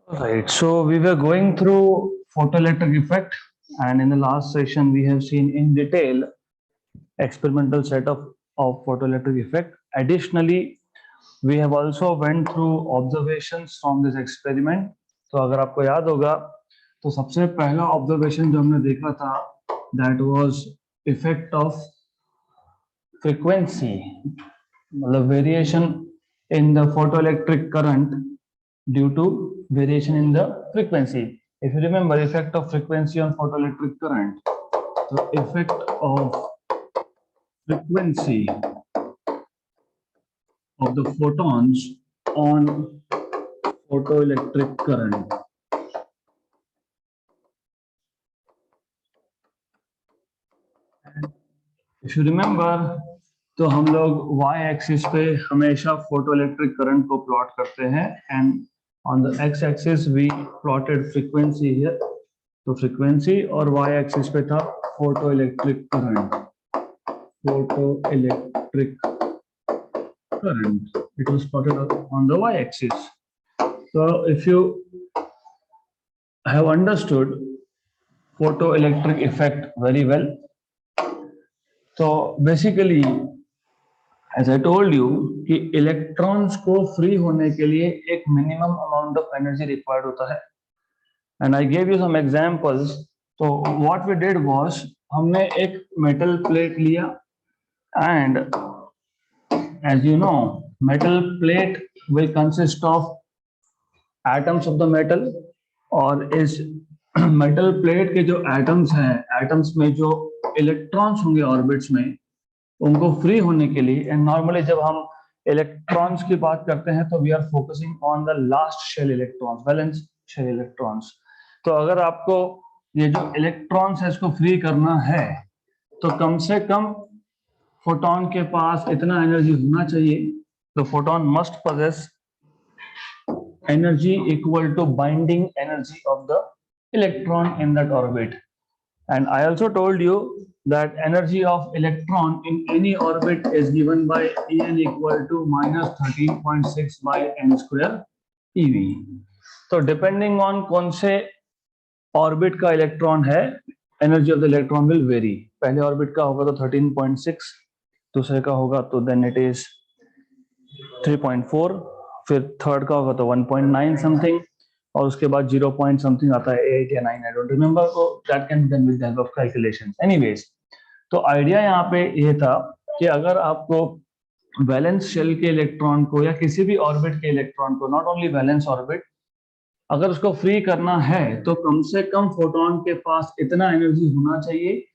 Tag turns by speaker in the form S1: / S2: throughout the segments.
S1: Right. So we were going through photoelectric effect, and in the last session we have seen in detail experimental setup of photoelectric effect. Additionally, we have also went through observations from this experiment. तो अगर आपको याद होगा तो सबसे पहला observation जो हमने देखा था that was effect of frequency, मतलब variation in the photoelectric current due to variation in the frequency. If you remember, effect of frequency on photoelectric current, the effect of frequency of the photons on photoelectric current. If you remember, तो हम लोग y axis पे हमेशा photoelectric current को plot करते हैं and on the x axis we plotted frequency here. तो frequency और y एक्सिस पे था photoelectric current. Photoelectric current, it was plotted on the y axis. So if you have understood photoelectric effect very well, so basically as I told you कि electrons को free होने के लिए एक minimum amount of energy required होता है and I gave you some examples. तो what we did was हमने एक मेटल प्लेट लिया and as you know metal plate will consist of atoms of the metal और इस मेटल प्लेट के जो एटम्स हैं, एटम्स में जो इलेक्ट्रॉन्स होंगे ऑर्बिट्स में, उनको फ्री होने के लिए, एंड नॉर्मली जब हम इलेक्ट्रॉन्स की बात करते हैं तो we are focusing on the last shell electrons, valence shell electrons. तो अगर आपको ये जो इलेक्ट्रॉन्स है इसको फ्री करना है तो कम से कम फोटोन के पास इतना एनर्जी होना चाहिए. तो photon must possess energy equal to binding energy of the electron in that orbit. And I also told you that energy of electron in any orbit is given by En equal to minus 13.6 by n square ev. तो depending on कौन से orbit का electron है, energy of the electron will very. पहले orbit का होगा तो 13.6, दूसरे का होगा तो देन इट इज 3.4, फिर थर्ड का होगा तो 1.9 समथिंग, और उसके बाद 0 पॉइंट समथिंग आता है 8 या 9, आई डोंट रिमेंबर. तो that can be done with the help of calculations. Anyways, तो आइडिया यहाँ पे ये था कि अगर आपको वैलेंस शेल के इलेक्ट्रॉन को या किसी भी ऑर्बिट के इलेक्ट्रॉन को, नॉट ओनली वैलेंस ऑर्बिट, अगर उसको फ्री करना है तो कम से कम फोटोन के पास इतना एनर्जी होना चाहिए,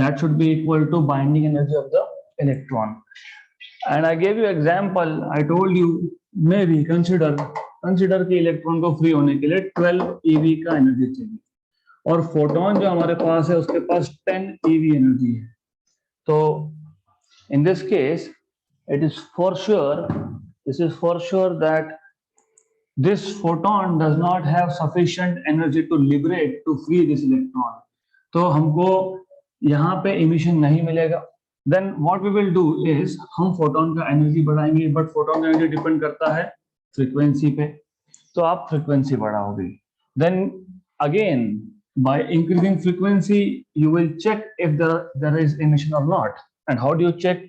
S1: that should be equal to binding energy of the electron. And I gave you example. I told you maybe consider कि इलेक्ट्रॉन को फ्री होने के लिए 12 eV का एनर्जी चाहिए और फोटोन जो हमारे पास है उसके पास 10 eV एनर्जी है. तो in this case it is for sure, this is for sure that this photon does not have sufficient energy to liberate to free this electron. तो हमको यहाँ पे emission नहीं मिलेगा. Then what we will do is हम photon का energy बढ़ाएंगे, but photon का एनर्जी डिपेंड करता है फ्रीक्वेंसी पे, तो आप फ्रीक्वेंसी बढ़ाओगे. Then again by increasing frequency you will check if there is emission or not. And how do you check?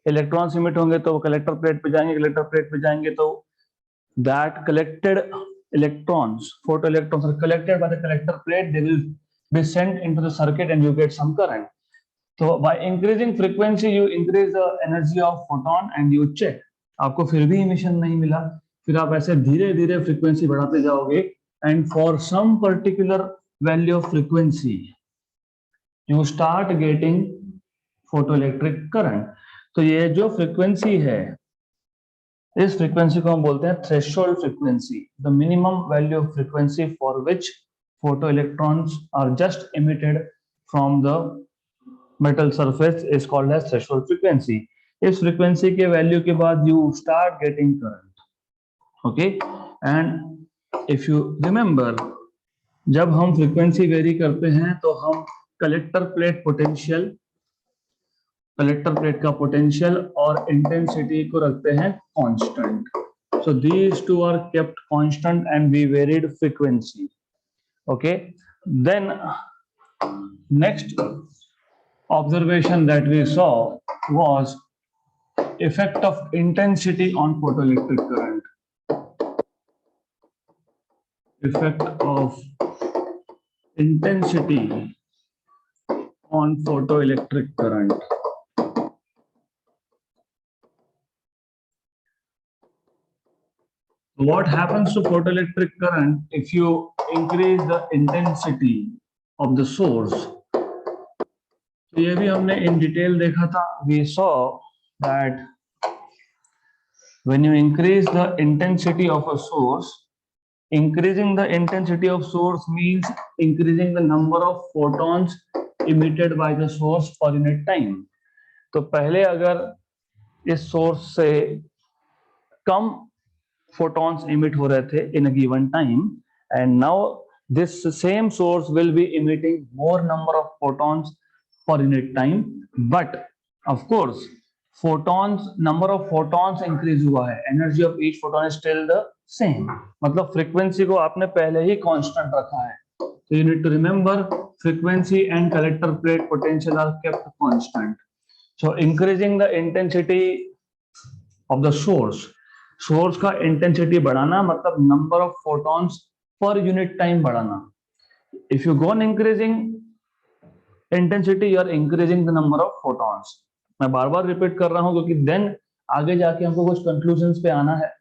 S1: Electrons emit होंगे तो वो कलेक्टर प्लेट पे जाएंगे, कलेक्टर प्लेट पे जाएंगे तो that collected electrons, photoelectrons are collected by the collector plate, they will be sent into the circuit and you get some current. So by increasing frequency you increase the energy of photon and you check, आपको फिर भी emission नहीं मिला, फिर आप ऐसे धीरे धीरे frequency बढ़ाते जाओगे and for some particular value of frequency you start getting photoelectric current. तो ये जो frequency है, इस frequency को हम बोलते हैं threshold frequency, the minimum value of frequency for which photoelectrons are just emitted from the metal surface is called as threshold frequency. इस frequency के value के बाद you start getting current. Okay, and if you remember, जब हम frequency vary करते हैं तो हम collector plate potential, collector plate का potential और intensity को रखते हैं constant. So these two are kept constant and we varied frequency. Okay, then next observation that we saw was effect of intensity on photoelectric current. Effect of intensity on photoelectric current. What happens to photoelectric current if you increase the intensity of the source? तो ये भी हमने in detail देखा था. We saw that when you increase the intensity of a source, increasing the intensity of source means increasing the number of photons emitted by the source per unit time. तो पहले अगर इस source से कम photons emit हो रहे थे in a given time, and now this same source will be emitting more number of photons per unit time, but of course photons, number of photons increase हुआ है, energy of each photon is still the same. मतलब frequency को आपने पहले ही constant रखा है. So you need to remember frequency and collector plate potential are kept constant. So increasing the intensity of the source, source का intensity बढ़ाना मतलब number of photons per unit time बढ़ाना. If you go on increasing intensity you are increasing the number of photons. मैं बार बार repeat कर रहा हूं क्योंकि देन आगे जाके हमको कुछ कंक्लूजन्स पे आना है.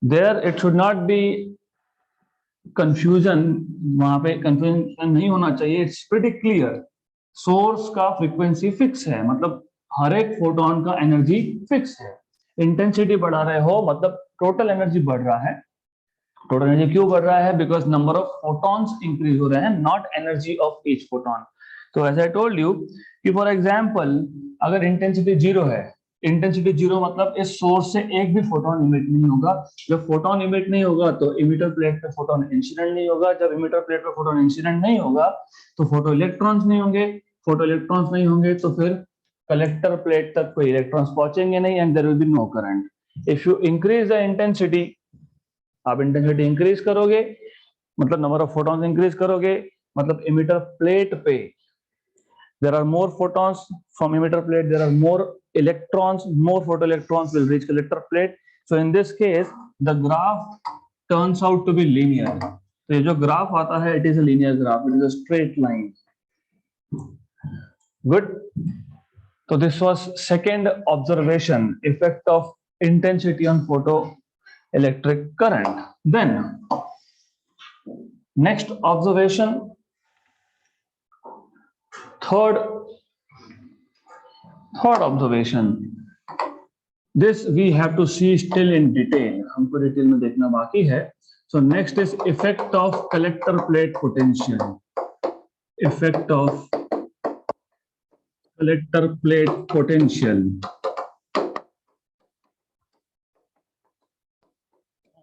S1: There it should not be confusion, वहां पे कंफ्यूजन नहीं होना चाहिए. It's pretty clear. सोर्स का फ्रीक्वेंसी फिक्स है, मतलब हर एक फोटोन का एनर्जी फिक्स है. इंटेंसिटी बढ़ा रहे हो मतलब टोटल एनर्जी बढ़ रहा है. टोटल एनर्जी क्यों बढ़ रहा है? Because number of photons increase हो रहे हैं, not energy of each photon. तो एज आई टोल्ड यू कि फॉर एग्जांपल अगर इंटेंसिटी जीरो है, इंटेंसिटी जीरो मतलब इस सोर्स से एक भी फोटोन इमिट नहीं होगा. जब फोटोन इमिट नहीं होगा तो इमिटर प्लेट पे फोटोन इंसिडेंट नहीं होगा. जब इमिटर प्लेट पे फोटोन इंसिडेंट नहीं होगा तो फोटो इलेक्ट्रॉन्स नहीं होंगे. फोटो इलेक्ट्रॉन्स नहीं होंगे तो फिर कलेक्टर प्लेट तक कोई इलेक्ट्रॉन्स पहुंचेंगे नहीं and there will be no current. If you increase the intensity, आप इंटेंसिटी इंक्रीज करोगे मतलब नंबर ऑफ फोटॉन्स इंक्रीज करोगे, मतलब इमिटर प्लेट पे there are more photons from emitter plate, there are more electrons, more photoelectrons will reach collector plate. So in this case the graph turns out to be linear. तो ये जो graph आता है it is a linear graph, it is a straight line. Good. So this was second observation, effect of intensity on photoelectric current. Then next observation, third observation. This we have to see still in detail. हमको detail में देखना बाकी है. So next is effect of collector plate potential. Effect of collector plate potential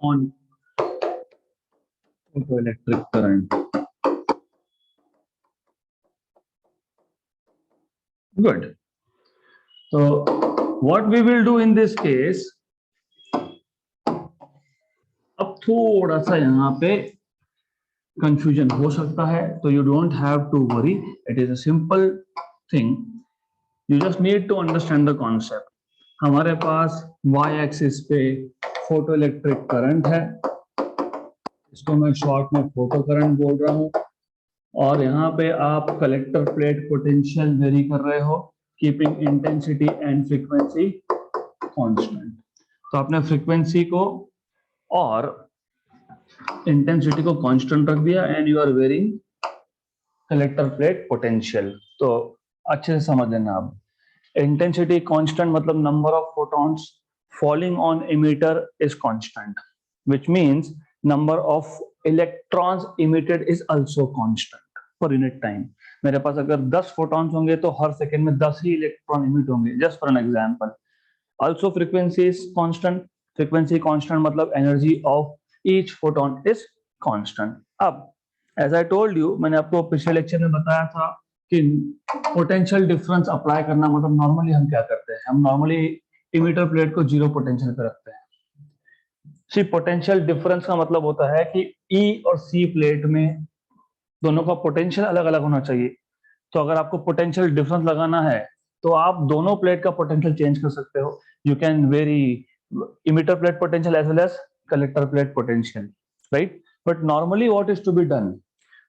S1: on photoelectric current. Good. So what we will do in this case, अब थोड़ा सा यहाँ पे कंफ्यूजन हो सकता है, तो you don't have to worry. It is a simple thing. You just need to understand the concept. हमारे पास y एक्सिस पे फोटो इलेक्ट्रिक करंट है, इसको मैं शॉर्ट में फोटो करंट बोल रहा हूँ, और यहाँ पे आप कलेक्टर प्लेट पोटेंशियल वेरी कर रहे हो, keeping intensity and frequency constant. तो आपने फ्रीक्वेंसी को और इंटेंसिटी को कांस्टेंट रख दिया and you are varying collector plate potential. तो अच्छे से समझ लेना. आप इंटेंसिटी कांस्टेंट मतलब number of photons falling on emitter is constant, which means number of electrons emitted is also constant per unit time. मेरे पास अगर 10 फोटॉन्स होंगे तो हर सेकंड में 10 ही इलेक्ट्रॉन इमिट होंगे, just for an example. Also frequency is constant. Frequency constant मतलब energy of each photon is constant. अब एज आई टोल्ड यू, मैंने आपको पिछले लेक्चर में बताया था कि पोटेंशियल डिफरेंस अप्लाई करना मतलब नॉर्मली हम क्या करते हैं, हम नॉर्मली इमिटर प्लेट को जीरो पोटेंशियल पे रखते हैं. सी पोटेंशियल डिफरेंस का मतलब होता है कि ई और सी प्लेट में दोनों का पोटेंशियल अलग अलग होना चाहिए। तो अगर आपको पोटेंशियल डिफरेंस लगाना है तो आप दोनों प्लेट का पोटेंशियल चेंज कर सकते हो। You can vary emitter plate potential as well as collector plate potential, right. But normally what is to be done,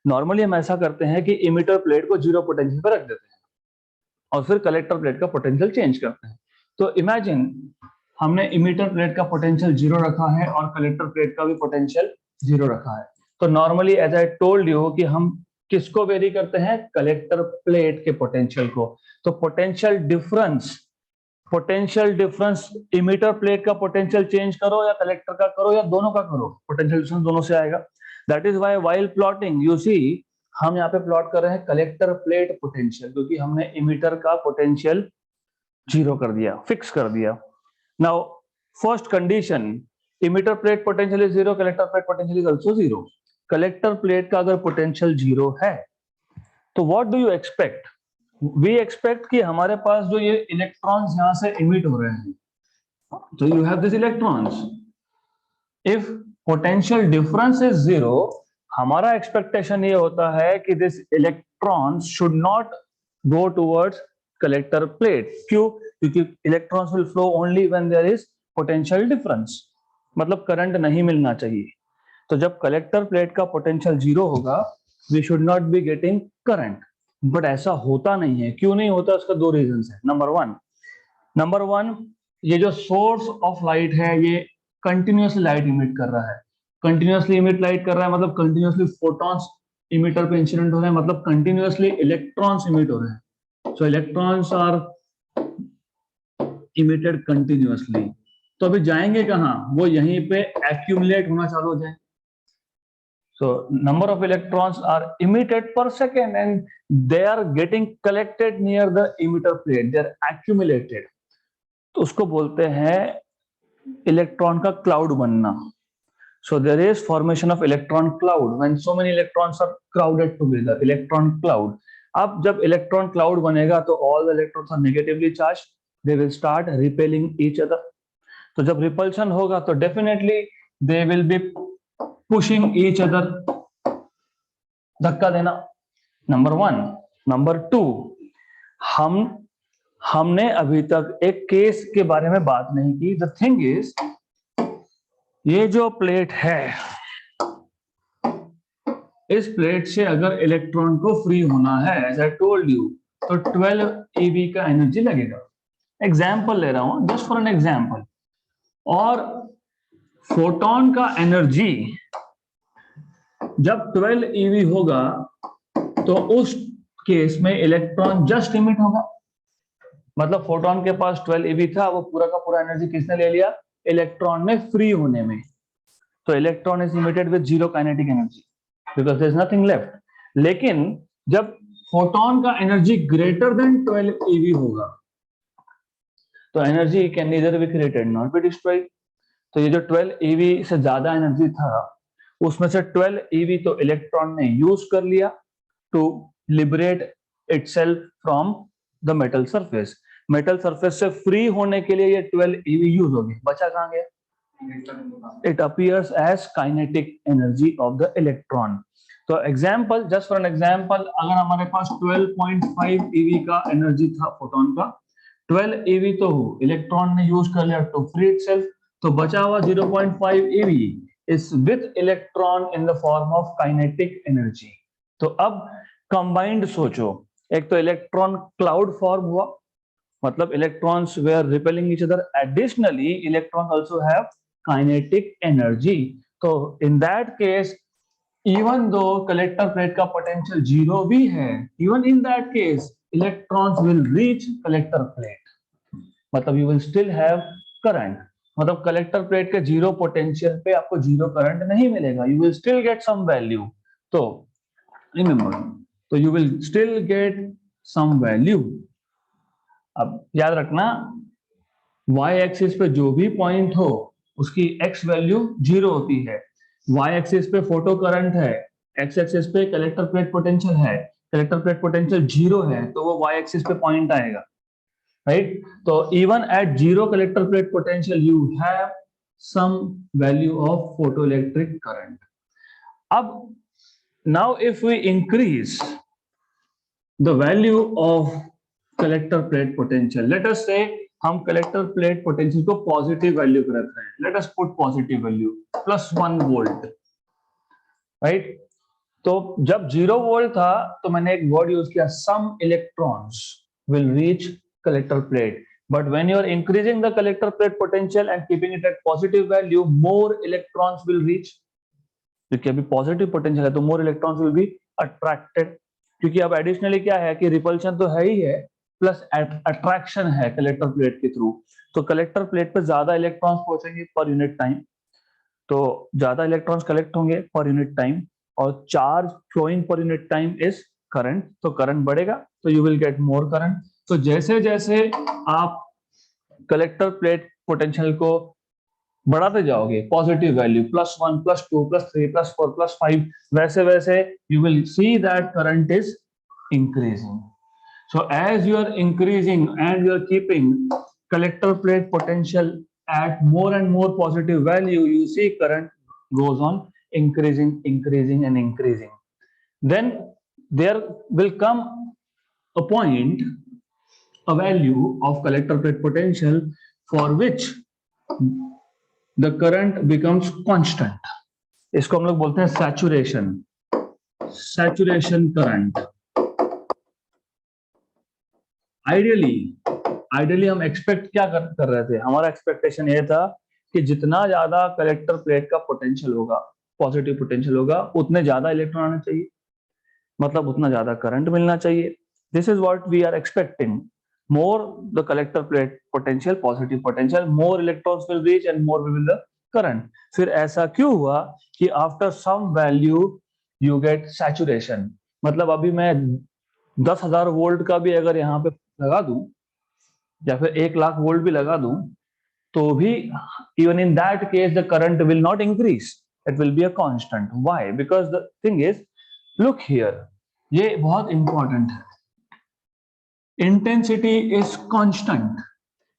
S1: normally हम ऐसा करते हैं कि इमिटर प्लेट को जीरो पोटेंशियल पर रख देते हैं और फिर कलेक्टर प्लेट का पोटेंशियल चेंज करते हैं। तो इमेजिन हमने इमिटर प्लेट का पोटेंशियल जीरो रखा है और कलेक्टर प्लेट का भी पोटेंशियल जीरो रखा है। तो normally as I told you कि हम किसको वेरी करते हैं, कलेक्टर प्लेट के पोटेंशियल को। तो पोटेंशियल डिफरेंस इमिटर प्लेट का पोटेंशियल चेंज करो या कलेक्टर का करो या दोनों का करो, पोटेंशियल डिफरेंस दोनों से आएगा। That is why while plotting you see हम यहाँ पे प्लॉट कर रहे हैं कलेक्टर प्लेट पोटेंशियल, क्योंकि हमने इमिटर का पोटेंशियल जीरो कर दिया, फिक्स कर दिया। Now first condition, emitter plate potential is zero, collector plate potential is also zero. Collector plate का अगर पोटेंशियल जीरो है तो what do you expect, we expect कि हमारे पास जो ये इलेक्ट्रॉन्स यहां से इमिट हो रहे हैं, तो you have this electrons, if potential difference is zero, हमारा एक्सपेक्टेशन ये होता है कि this electrons should not go towards collector plate. क्यों? क्योंकि electrons will flow only when there is potential difference, मतलब करंट नहीं मिलना चाहिए। तो जब कलेक्टर प्लेट का पोटेंशियल जीरो होगा we should not be getting current. But ऐसा होता नहीं है। क्यों नहीं होता? उसका दो रीजन है। नंबर वन, ये जो सोर्स ऑफ लाइट है ये कंटिन्यूसली लाइट इमिट कर रहा है। कंटिन्यूसली इमिट लाइट कर रहा है मतलब कंटिन्यूसली फोटॉन्स इमिटर पे इंसिडेंट हो रहे हैं, मतलब कंटिन्यूसली इलेक्ट्रॉन्स इमिट हो रहे हैं। So electrons are emitted continuously. तो अभी जाएंगे कहाँ? वो यहीं पे एक्यूमुलेट होना चालू हो जाए। So number of electrons are emitted per second and they are getting collected near the emitter plate, they are accumulated। तो उसको बोलते हैं इलेक्ट्रॉन का क्लाउड बनना। So there is formation of electron cloud when so many electrons are crowded together, electron cloud। अब जब electron cloud बनेगा तो all the electrons are negatively charged, they will start repelling each other। तो जब repulsion होगा तो definitely they will be pushing each other, धक्का देना, नंबर वन। नंबर टू, हमने अभी तक एक केस के बारे में बात नहीं की। द थिंग इज, ये जो प्लेट है इस प्लेट से अगर इलेक्ट्रॉन को फ्री होना है एज आई टोल्ड यू तो 12 eV का एनर्जी लगेगा। एग्जाम्पल ले रहा हूं जस्ट फॉर एन एग्जाम्पल। और फोटोन का एनर्जी जब 12 eV होगा तो उस केस में इलेक्ट्रॉन जस्ट इमिट होगा। मतलब फोटोन के पास 12 eV था, वो पूरा का पूरा एनर्जी किसने ले लिया? इलेक्ट्रॉन ने फ्री होने में। तो electron is emitted with zero kinetic energy because there is nothing left. लेकिन जब फोटोन का एनर्जी ग्रेटर देन 12 eV होगा तो energy can neither be created not be destroyed. तो ये जो 12 eV से ज्यादा एनर्जी था उसमें से 12 eV तो इलेक्ट्रॉन ने यूज कर लिया to liberate itself from the metal surface. Metal surface से फ्री होने के लिए ये 12 eV यूज हो गई। बचा कहां गया? It appears as kinetic energy of the electron. तो example, just for an example, अगर हमारे पास 12.5 eV का एनर्जी था फोटोन का, 12 eV तो इलेक्ट्रॉन ने यूज कर लिया टू फ्री इटसेल्फ, तो बचा हुआ 0.5 eV is with electron in the form of kinetic energy। तो अब कंबाइंड सोचो, एक तो इलेक्ट्रॉन क्लाउड फॉर्म हुआ, मतलब electrons were repelling each other, additionally electrons also have kinetic energy. तो in that case even though collector plate का potential zero भी है, even in that case electrons will reach collector plate, मतलब you will still have current. मतलब collector plate के zero potential पे आपको zero current नहीं मिलेगा, you will still get some value. तो रिमेंबर, तो you will still get some value. अब याद रखना, y एक्सिस पे जो भी पॉइंट हो उसकी x वैल्यू जीरो होती है। y एक्सिस पे फोटो करंट है, x एक्सिस पे कलेक्टर प्लेट पोटेंशियल है, कलेक्टर प्लेट पोटेंशियल जीरो है, तो वो y एक्सिस पे पॉइंट आएगा, राइट। तो even at zero collector plate potential you have some value of photoelectric current. अब now if we increase the value of collector plate potential, let us say हम collector plate potential को positive value पे रख रहे हैं, let us put positive value +1 volt, right? तो जब 0 volt था तो मैंने एक वर्ड यूज किया, some electrons will reach collector plate, but when you are increasing the collector plate potential and keeping it at positive value, more electrons will reach, क्योंकि अभी positive potential है तो more electrons will be attracted, क्योंकि अब additionally क्या है कि repulsion तो है ही है, प्लस अट्रैक्शन है कलेक्टर प्लेट के थ्रू, तो कलेक्टर प्लेट पे ज्यादा इलेक्ट्रॉन्स पहुंचेंगे पर यूनिट टाइम, तो ज्यादा इलेक्ट्रॉन्स कलेक्ट होंगे पर यूनिट टाइम, और चार्ज फ्लोइंग पर यूनिट टाइम इज करंट, तो करंट बढ़ेगा तो you will get more current. तो जैसे जैसे आप कलेक्टर प्लेट पोटेंशियल को बढ़ाते जाओगे, पॉजिटिव वैल्यू +1 +2 +3 +4 +5, वैसे वैसे you will see that current is increasing. So as you are increasing and you are keeping collector plate potential at more and more positive value, you see current goes on increasing, increasing and increasing. Then there will come a point, a value of collector plate potential for which the current becomes constant. इसको हम लोग बोलते हैं saturation, saturation current. Ideally हम expect क्या कर रहे थे, हमारा एक्सपेक्टेशन ये था कि जितना ज्यादा कलेक्टर प्लेट का पोटेंशियल होगा, पॉजिटिव पोटेंशियल होगा, उतने ज्यादा इलेक्ट्रॉन आने चाहिए, मतलब उतना ज्यादा करंट मिलना चाहिए। This is what we are expecting, more the collector plate potential, positive potential, more electrons will reach and more will the current. फिर ऐसा क्यों हुआ कि after some value you get saturation, मतलब अभी मैं 10,000 वोल्ट का भी अगर यहाँ पे लगा दूं या फिर 1 लाख वोल्ट भी लगा दूं, तो भी even in that case the current will not increase, it will be a constant. Why? Because the thing is, look here, ये बहुत इंपॉर्टेंट है, intensity is constant.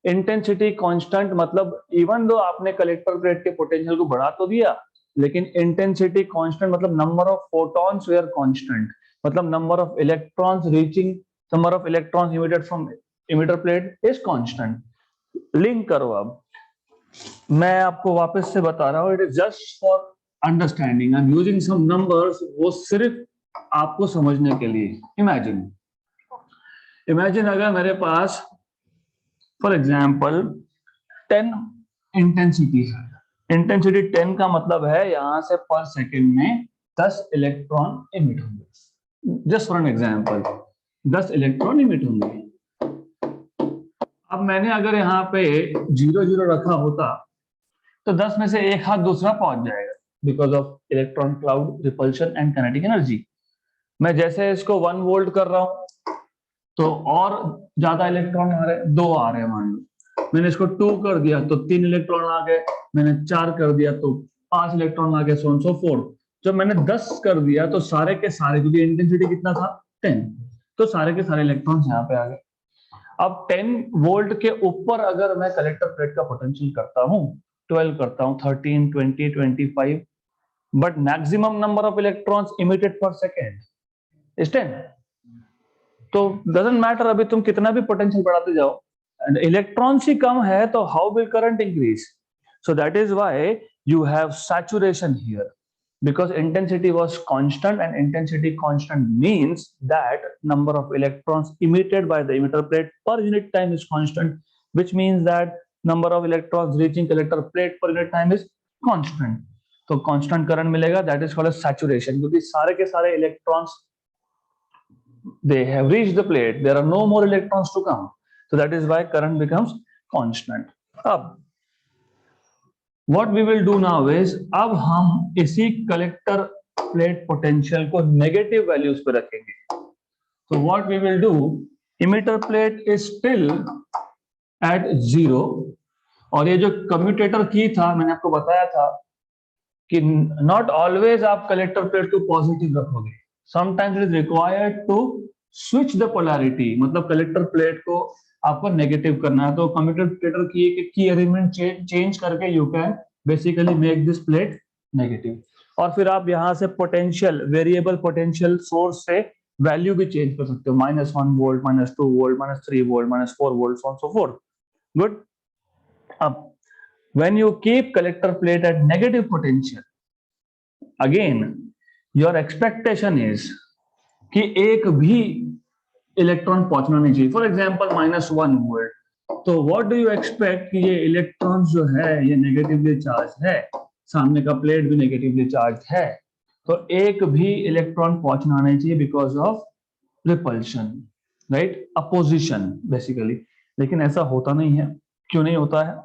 S1: Intensity constant मतलब इवन दो आपने कलेक्टर प्लेट के potential को बढ़ा तो दिया, लेकिन इंटेंसिटी कांस्टेंट मतलब number of photons were constant, मतलब number of electrons reaching, number of electrons emitted from emitter plate is constant. Link करो, अब मैं आपको वापस से बता रहा हूं, it is just for understanding, I am using some numbers, वो सिर्फ आपको समझने के लिए। इमेजिन अगर मेरे पास फॉर एग्जांपल 10 इंटेंसिटी है, इंटेंसिटी 10 का मतलब है यहां से पर सेकेंड में 10 इलेक्ट्रॉन इमिट होंगे, just for an example 10 electron emit होंगे। अब मैंने अगर यहाँ पे 0 0 रखा होता तो 10 में से एक हाथ दूसरा पहुंच जाएगा, because of electron cloud repulsion and kinetic energy. मैं जैसे इसको 1 वोल्ट कर रहा हूं तो और ज्यादा इलेक्ट्रॉन आ रहे हैं, 2 आ रहे हैं मान लो। मैंने इसको 2 कर दिया तो 3 इलेक्ट्रॉन आ गए, मैंने 4 कर दिया तो 5 इलेक्ट्रॉन आ गए, सो ऑन सो फोर्थ। जब मैंने 10 कर दिया तो सारे के सारे, क्योंकि इंटेंसिटी कितना था 10, तो सारे के सारे इलेक्ट्रॉन्स यहाँ पे आ गए। अब 10 वोल्ट के ऊपर अगर मैं कलेक्टर प्लेट का पोटेंशियल करता हूँ, 12 करता हूँ, 13, 20, 25, but maximum number of electrons emitted पर सेकेंड इज 10। तो डजंट मैटर अभी तुम कितना भी पोटेंशियल बढ़ाते जाओ, इलेक्ट्रॉन्स ही कम है, तो how will current increase? So that is why you have saturation here, because intensity was constant, and intensity constant means that number of electrons emitted by the emitter plate per unit time is constant, which means that number of electrons reaching collector plate per unit time is constant. तो constant current मिलेगा, that is called as saturation, क्योंकि सारे के सारे electrons they have reached the plate, there are no more electrons to come, so that is why current becomes constant. अब what we will do now is, अब हम इसी collector plate potential को negative values पे रखेंगे। तो what we will do, emitter plate is still at 0, और ये जो कम्यूटेटर की था मैंने आपको बताया था कि not always आप कलेक्टर प्लेट को पॉजिटिव रखोगे, sometimes it is required to switch the polarity, मतलब कलेक्टर प्लेट को आपको नेगेटिव करना है, तो कम्यूटेटर की अरेंजमेंट चेंज करके you can basically make this plate negative. और फिर आप यहाँ से पोटेंशियल, वेरिएबल पोटेंशियल सोर्स से वैल्यू भी चेंज कर सकते हो, -1 volt, -2 volt, -3 volt, -4 volt, so on so forth. Good. अब when you keep collector plate at negative potential, again your expectation is कि एक भी इलेक्ट्रॉन पहुंचना नहीं चाहिए। फॉर एग्जाम्पल -1 वोल्ट, तो व्हाट डू यू एक्सपेक्ट कि ये इलेक्ट्रॉन जो है ये नेगेटिवली चार्ज है, सामने का प्लेट भी नेगेटिवली चार्ज है, तो एक भी इलेक्ट्रॉन पहुंचना नहीं चाहिए because of repulsion, right, opposition basically. लेकिन ऐसा होता नहीं है। क्यों नहीं होता है?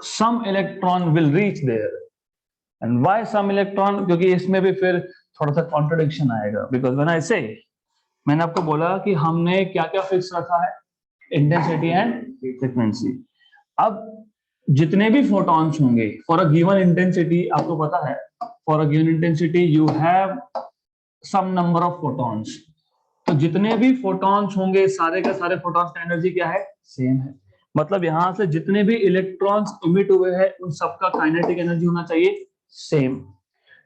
S1: Some electron will reach there. And why some electron? क्योंकि इसमें भी फिर थोड़ा सा कॉन्ट्रडिक्शन आएगा। बिकॉज व्हेन आई से, मैंने आपको बोला कि हमने क्या क्या फिक्स रखा है, इंटेंसिटी एंड फ्रीक्वेंसी। अब जितने भी फोटॉन्स होंगे फॉर अ गिवन इंटेंसिटी, आपको पता है for a given intensity you have some number of photons, तो जितने भी फोटॉन्स होंगे सारे का सारे फोटॉन्स का एनर्जी क्या है? सेम है। मतलब यहां से जितने भी इलेक्ट्रॉन्स इमिट हुए हैं उन सबका काइनेटिक एनर्जी होना चाहिए सेम।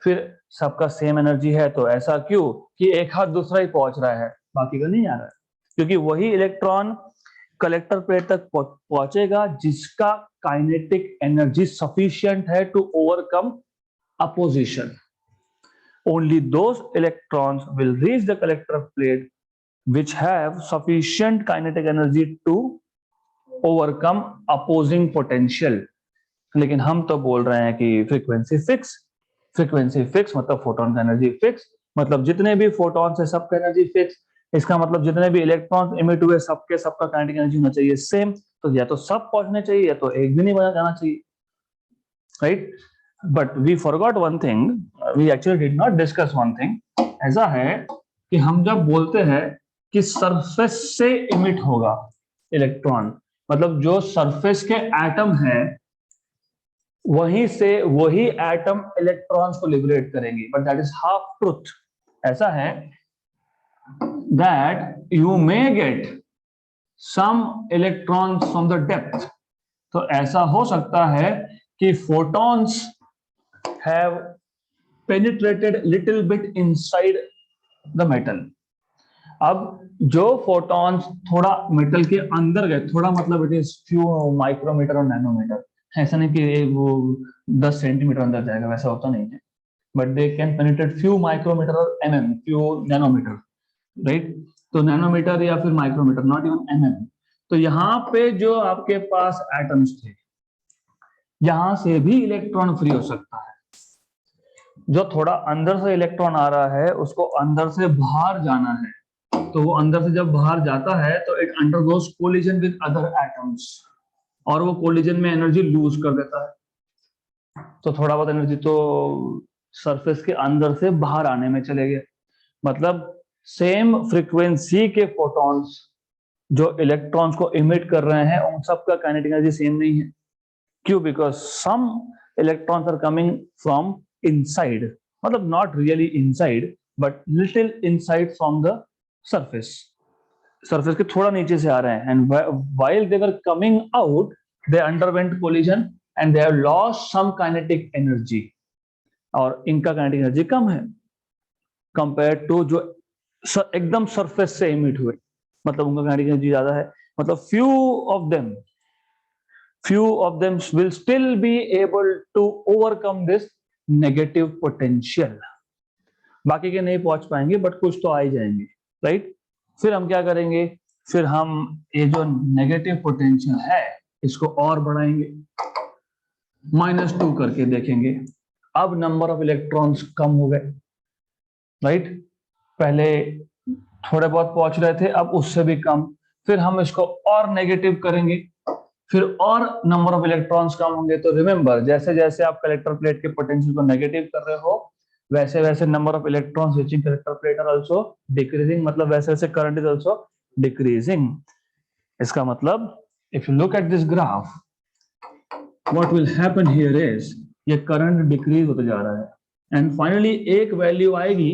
S1: फिर सबका सेम एनर्जी है तो ऐसा क्यों कि एक हाथ दूसरा ही पहुंच रहा है, बाकी का नहीं आ रहा है? क्योंकि वही इलेक्ट्रॉन कलेक्टर प्लेट तक पहुंचेगा जिसका काइनेटिक एनर्जी सफिशिएंट है to overcome opposition. Only those electrons will reach the collector plate which have sufficient kinetic energy to overcome opposing potential. लेकिन हम तो बोल रहे हैं कि फ्रीक्वेंसी फिक्स। फ्रीक्वेंसी फिक्स मतलब फोटोन का एनर्जी फिक्स, मतलब जितने भी फोटॉन्स है सबका एनर्जी फिक्स। इसका मतलब जितने भी इलेक्ट्रॉन्स इमिट हुए सबके सबका काइनेटिक एनर्जी होना चाहिए सेम। तो या तो सब पहुंचने चाहिए या तो एक भी नहीं बना जाना चाहिए, right? But we forgot one thing, we actually did not discuss one thing. ऐसा है कि हम जब बोलते हैं कि सरफेस से इमिट होगा इलेक्ट्रॉन, मतलब जो सरफेस के एटम है वहीं से वही एटम इलेक्ट्रॉन्स को लिबरेट करेंगे, but that is half truth. ऐसा है that you may get some electrons from the depth. तो ऐसा हो सकता है कि photons have penetrated little bit inside the metal. अब जो photons थोड़ा मेटल के अंदर गए, थोड़ा मतलब इट इज फ्यू माइक्रोमीटर और नैनोमीटर, ऐसा नहीं कि वो 10 सेंटीमीटर अंदर जाएगा, वैसा होता नहीं है, but they can penetrate few micrometre और mm, फ्यू नैनोमीटर, राइट? तो नैनोमीटर या फिर माइक्रोमीटर, नॉट इवन mm। तो यहाँ पे जो आपके पास एटम्स थे, यहां से भी इलेक्ट्रॉन फ्री हो सकता है। जो थोड़ा अंदर से इलेक्ट्रॉन आ रहा है उसको अंदर से बाहर जाना है, तो वो अंदर से जब बाहर जाता है तो it undergoes collision with other atoms, और वो कोलिजन में एनर्जी लूज कर देता है। तो थोड़ा बहुत एनर्जी तो सरफेस के अंदर से बाहर आने में चले गए। मतलब सेम फ्रीक्वेंसी के फोटॉन्स जो इलेक्ट्रॉन्स को इमिट कर रहे हैं उन सबका काइनेटिक एनर्जी सेम नहीं है। क्यों? Because some electrons are coming from inside, मतलब not really inside but little inside from the surface. Surface के थोड़ा नीचे से आ रहे हैं, and while they were coming out they underwent collision and they have lost some kinetic energy, और इनका काइनेटिक एनर्जी कम है कंपेयर टू जो एकदम सरफेस से इमिट हुए, मतलब उनका काइनेटिक एनर्जी ज्यादा है। मतलब few of them will still be able to overcome this negative potential। बाकी के नहीं पहुंच पाएंगे बट कुछ तो आ ही जाएंगे, राइट? फिर हम क्या करेंगे? फिर हम ये जो नेगेटिव पोटेंशियल है इसको और बढ़ाएंगे, -2 करके देखेंगे। अब नंबर ऑफ इलेक्ट्रॉन्स कम हो गए, राइट? पहले थोड़े बहुत पहुंच रहे थे, अब उससे भी कम। फिर हम इसको और नेगेटिव करेंगे, फिर और नंबर ऑफ इलेक्ट्रॉन्स कम होंगे। तो रिमेंबर, जैसे जैसे आप कलेक्टर प्लेट के पोटेंशियल को नेगेटिव कर रहे हो वैसे वैसे number of electrons reaching collector plate are also decreasing, मतलब वैसे वैसे करंट इज आल्सो डिक्रीजिंग। इसका मतलब if you look at this graph, what will happen here is ये करंट डिक्रीज होते जा रहा है एंड फाइनली एक वैल्यू आएगी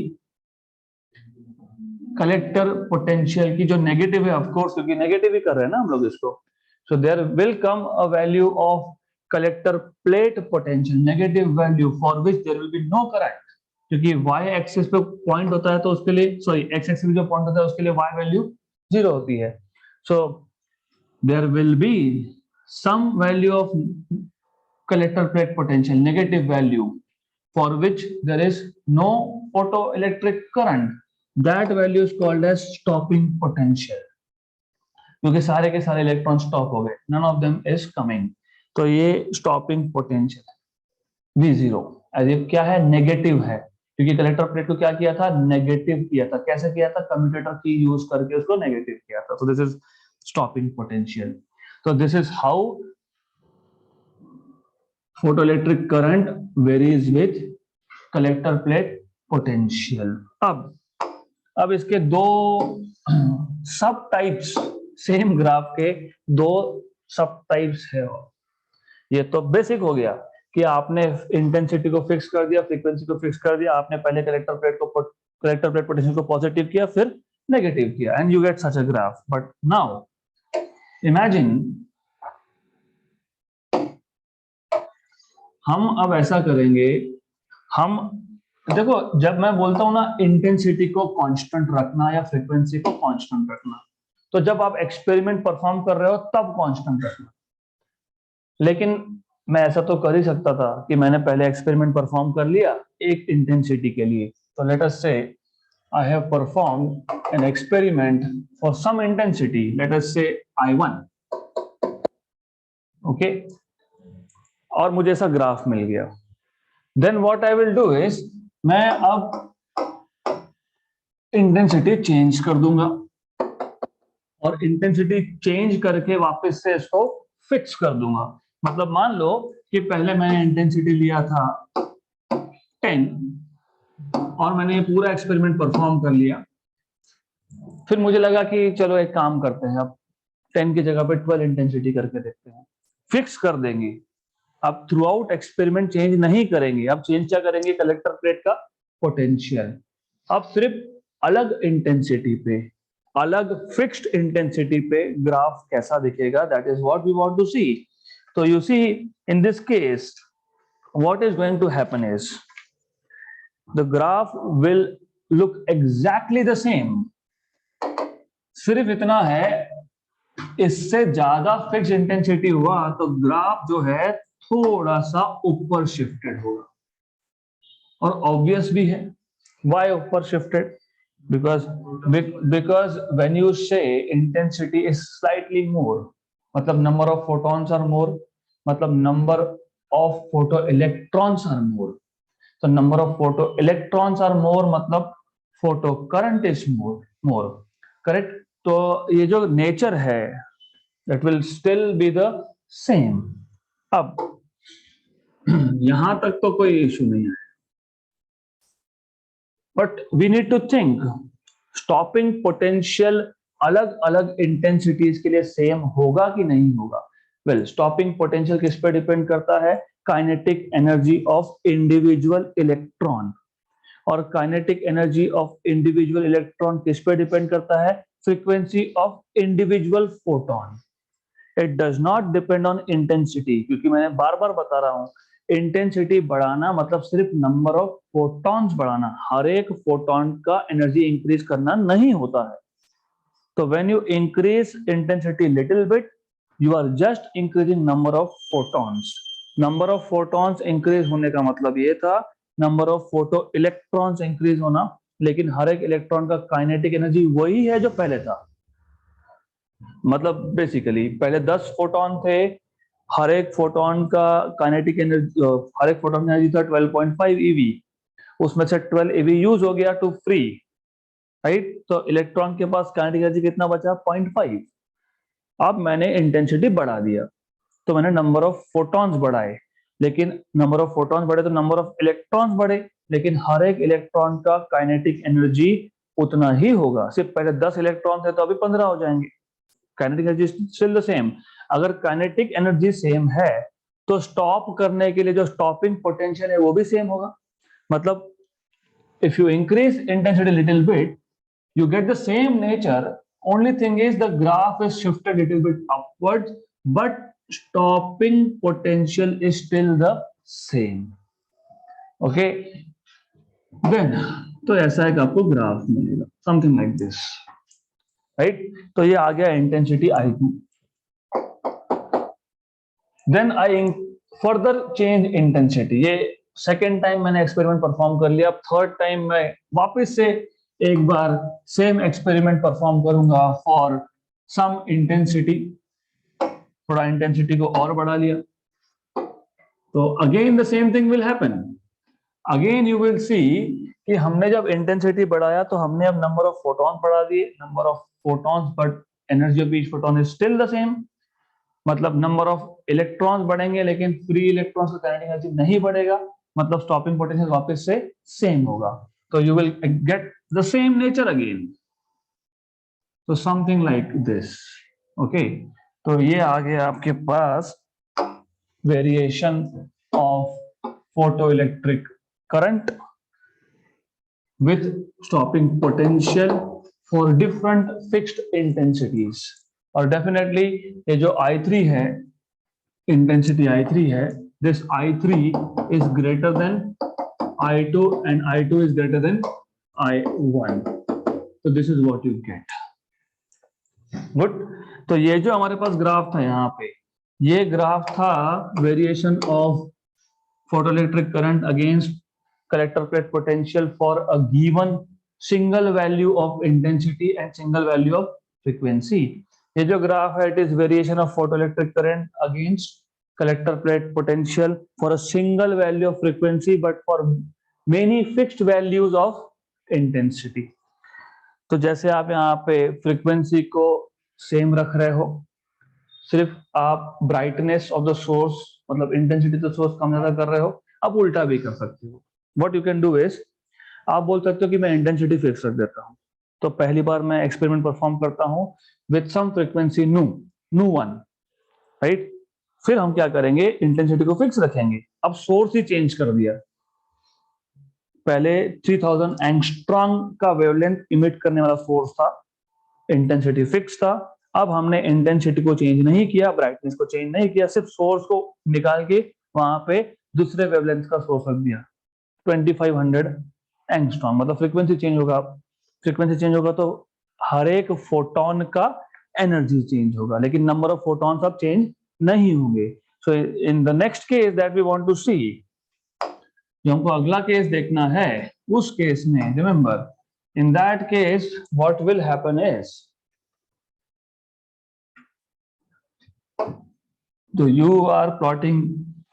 S1: कलेक्टर पोटेंशियल की जो नेगेटिव है, ऑफ कोर्स, क्योंकि नेगेटिव ही कर रहे हैं ना हम लोग इसको। So there will come a value of collector plate potential negative value for which there will be no current, क्योंकि y एक्सिस पे पॉइंट होता है तो उसके लिए सॉरी x एक्सिस पे जो पॉइंट होता है उसके लिए y वैल्यू 0 होती है. So there will be some value of collector plate potential negative value for which there is no photoelectric current. That value is called as stopping potential. क्योंकि सारे के सारे इलेक्ट्रॉन स्टॉप हो गए, none of them is coming, तो ये stopping potential V0 as if क्या है, नेगेटिव है, क्योंकि कलेक्टर प्लेट को क्या किया था, नेगेटिव किया था. कैसे किया था, कम्यूटेटर की यूज करके उसको नेगेटिव किया था. So this is stopping potential. तो this is how photoelectric current varies with collector plate potential. अब इसके दो सब टाइप्स, सेम ग्राफ के दो सब टाइप्स है. ये तो बेसिक हो गया कि आपने इंटेंसिटी को फिक्स कर दिया, फ्रीक्वेंसी को फिक्स कर दिया, आपने पहले कलेक्टर प्लेट पोटेंशियल को पॉजिटिव किया, फिर नेगेटिव किया, and you get such a graph. But now imagine हम अब ऐसा करेंगे, हम देखो जब मैं बोलता हूं ना इंटेंसिटी को कांस्टेंट रखना या फ्रीक्वेंसी को कांस्टेंट रखना, तो जब आप एक्सपेरिमेंट परफॉर्म कर रहे हो तब कांस्टेंट रखना. लेकिन मैं ऐसा तो कर ही सकता था कि मैंने पहले एक्सपेरिमेंट परफॉर्म कर लिया एक इंटेंसिटी के लिए. तो let us say I have performed an experiment for some intensity, let us say I1. Okay, और मुझे ऐसा ग्राफ मिल गया. Then what I will do is, मैं अब इंटेंसिटी चेंज कर दूंगा और इंटेंसिटी चेंज करके वापस से इसको फिक्स कर दूंगा. मतलब मान लो कि पहले मैंने इंटेंसिटी लिया था 10 और मैंने ये पूरा एक्सपेरिमेंट परफॉर्म कर लिया. फिर मुझे लगा कि चलो एक काम करते हैं, अब 10 की जगह पे 12 इंटेंसिटी करके देखते हैं. फिक्स कर देंगे, अब थ्रू आउट एक्सपेरिमेंट चेंज नहीं करेंगे. अब चेंज क्या करेंगे, कलेक्टर प्लेट का पोटेंशियल. अब सिर्फ अलग इंटेंसिटी पे, अलग फिक्स्ड इंटेंसिटी पे ग्राफ कैसा दिखेगा, that is what we want to see. तो you see in this case what is going to happen is the graph will look exactly the same. सिर्फ इतना है, इससे ज्यादा फिक्स इंटेंसिटी हुआ तो ग्राफ जो है थोड़ा सा ऊपर शिफ्टेड होगा. और ऑब्वियस भी है, why ऊपर shifted, because when you say intensity is slightly more, मतलब number of photons are more, मतलब number of photoelectrons are more. So number of photoelectrons are more, मतलब photo current is more, correct. तो ये जो nature है that will still be the same. अब यहां तक तो कोई इशू नहीं है, but we need to think stopping potential अलग अलग इंटेंसिटीज के लिए सेम होगा कि नहीं होगा. वेल, स्टॉपिंग पोटेंशियल किस पे डिपेंड करता है, kinetic energy of individual electron. और kinetic energy of individual electron किस पे डिपेंड करता है, frequency of individual photon. It does not depend on intensity, क्योंकि मैंने बार बार बता रहा हूं इंटेंसिटी बढ़ाना मतलब सिर्फ नंबर ऑफ फोटॉन्स बढ़ाना, हर एक फोटॉन का एनर्जी इंक्रीज करना नहीं होता है. तो when you increase intensity little bit, you are just increasing number of photons. Number of photons increase होने का मतलब ये था number of photo electrons increase होना, लेकिन हर एक इलेक्ट्रॉन का काइनेटिक एनर्जी वही है जो पहले था. मतलब बेसिकली पहले 10 फोटॉन थे, हर एक फोटॉन का काइनेटिक एनर्जी, हर एक फोटॉन का एनर्जी था 12.5 eV. उसमें से 12 eV यूज हो गया टू फ्री, राइट. तो इलेक्ट्रॉन के पास काइनेटिक एनर्जी कितना बचा, 0.5. अब मैंने इंटेंसिटी बढ़ा दिया तो मैंने नंबर ऑफ फोटॉन्स बढ़ाए, लेकिन नंबर ऑफ फोटॉन्स बढ़े तो नंबर ऑफ इलेक्ट्रॉन्स बढ़े, लेकिन हर एक इलेक्ट्रॉन का काइनेटिक एनर्जी उतना ही होगा. सिर्फ पहले 10 इलेक्ट्रॉन थे तो अभी 15 हो जाएंगे. Kinetic energy still the same. अगर काइनेटिक एनर्जी सेम है तो स्टॉप करने के लिए जो स्टॉपिंग पोटेंशियल है वो भी सेम होगा. मतलब if you increase intensity little bit, you get the same nature, only thing is the graph is shifted little bit upwards, but stopping potential is still the same. Okay, then तो ऐसा एक आपको graph मिलेगा, something like this, right. तो ये आ गया intensity I2. Then I further change intensity. ये सेकेंड टाइम मैंने एक्सपेरिमेंट परफॉर्म कर लिया. अब थर्ड टाइम मैं वापस से एक बार सेम एक्सपेरिमेंट परफॉर्म करूंगा फॉर सम इंटेंसिटी. थोड़ा इंटेंसिटी को और बढ़ा लिया, तो again the same thing will happen. Again you will see कि हमने जब इंटेंसिटी बढ़ाया तो हमने अब नंबर ऑफ फोटॉन बढ़ा दिए. Number of photons but energy of each photon is still the same. मतलब नंबर ऑफ इलेक्ट्रॉन्स बढ़ेंगे लेकिन फ्री इलेक्ट्रॉन्स का काइनेटिक एनर्जी नहीं बढ़ेगा. मतलब स्टॉपिंग पोटेंशियल वापस से सेम होगा. तो you will get the same nature again. तो समथिंग लाइक दिस. ओके, तो ये आ गया आपके पास variation of photoelectric current with stopping potential for different fixed intensities. और डेफिनेटली ये जो I3 है, इंटेंसिटी I3 है, this I3 is greater than I2 and I2 is greater than I1. so this is what you get. Good. तो ये जो हमारे पास graph था यहाँ पे, ये ग्राफ था variation of photoelectric current against collector plate potential for a given single value of intensity and single value of frequency. ये जो ग्राफ है, it is variation of photoelectric current against collector plate potential for a single value of frequency but for many fixed values of intensity. तो जैसे आप यहाँ पे frequency को same रख रहे हो, सिर्फ आप ब्राइटनेस ऑफ द सोर्स मतलब इंटेंसिटी तो सोर्स कम ज्यादा कर रहे हो. आप उल्टा भी कर सकते हो. What you can do is, आप बोल सकते हो कि मैं इंटेंसिटी फिक्स रख देता हूं. तो पहली बार मैं एक्सपेरिमेंट परफॉर्म करता हूं विथ सम फ्रीक्वेंसी नू 1, राइट. फिर हम क्या करेंगे, इंटेंसिटी को फिक्स रखेंगे. अब सोर्स ही चेंज कर दिया. पहले 3000 एंगस्ट्रॉम का वेवलेंथ इमिट करने वाला सोर्स था, इंटेंसिटी फिक्स था. अब हमने इंटेंसिटी को चेंज नहीं किया, ब्राइटनेस को चेंज नहीं किया, सिर्फ सोर्स को निकाल के वहां पे दूसरे वेवलेंथ का सोर्स रख दिया 2500 एंगस्ट्रॉम. मतलब फ्रीक्वेंसी चेंज होगा. फ्रीक्वेंसी चेंज होगा तो हर एक फोटोन का एनर्जी चेंज होगा, लेकिन नंबर ऑफ फोटॉन्स अब चेंज नहीं होंगे. So in the next case that we want to see, जो हमको अगला केस देखना है, उस केस में remember in that case what will happen is, तो you are plotting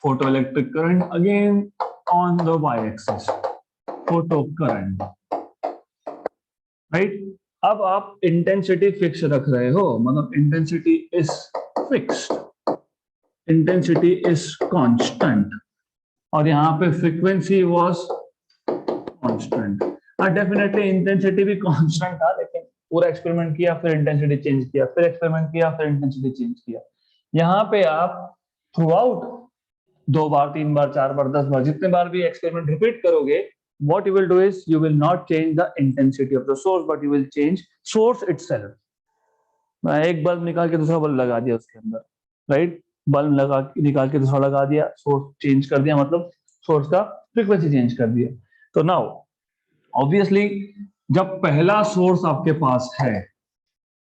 S1: photoelectric current again on the y-axis, photo current, right. अब आप इंटेंसिटी फिक्स रख रहे हो, मतलब intensity is fixed, intensity is constant, और यहाँ पे frequency was constant. Definitely intensity भी कांस्टेंट था, लेकिन पूरा एक्सपेरिमेंट किया, फिर इंटेंसिटी चेंज किया, फिर एक्सपेरिमेंट किया, फिर इंटेंसिटी चेंज किया. यहाँ पे आप थ्रू आउट 2 बार 3 बार 4 बार 10 बार जितने बार भी एक्सपेरिमेंट रिपीट करोगे, what you will do is you will not change the intensity of the source but you will change source itself. मैं एक बल्ब निकाल के दूसरा बल्ब लगा दिया उसके अंदर, राइट. बल्ब लगा निकाल के दूसरा लगा दिया, सोर्स चेंज कर दिया, मतलब सोर्स का फ्रीक्वेंसी चेंज कर दिया. तो नाउ ऑब्वियसली जब पहला सोर्स आपके पास है,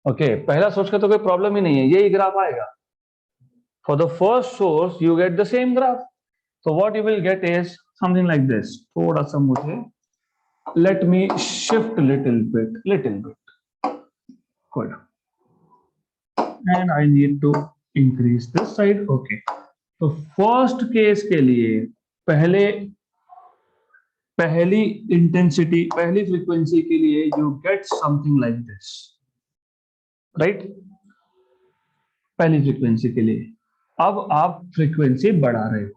S1: ओके, पहला सोर्स का तो कोई प्रॉब्लम ही नहीं है, यही ग्राफ आएगा. For the first source, you get the same graph. So what you will get is something like this. थोड़ा सा मुझे, let me shift little bit. Good. And I need to increase this side. Okay. तो first case के लिए पहली intensity, पहली frequency के लिए you get something like this, right? पहली फ्रीक्वेंसी के लिए. अब आप फ्रीक्वेंसी बढ़ा रहे हो.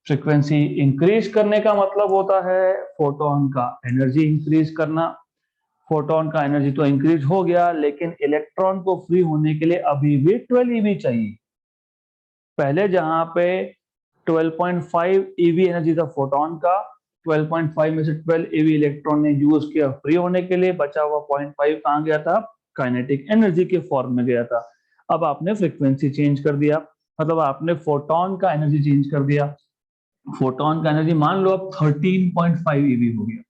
S1: फ्रीक्वेंसी इंक्रीज करने का मतलब होता है फोटोन का एनर्जी इंक्रीज करना. फोटोन का एनर्जी तो इंक्रीज हो गया, लेकिन इलेक्ट्रॉन को फ्री होने के लिए अभी भी 12 eV चाहिए. पहले जहां पे 12.5 eV एनर्जी था फोटोन का, 12.5 में से 12 eV इलेक्ट्रॉन ने यूज किया फ्री होने के लिए, बचा हुआ 0.5 कहां गया था, काइनेटिक एनर्जी के फॉर्म में गया था. अब आपने फ्रीक्वेंसी चेंज कर दिया, मतलब आपने फोटोन का एनर्जी चेंज कर दिया। फोटोन का एनर्जी मान लो अब 13.5 eV हो गया।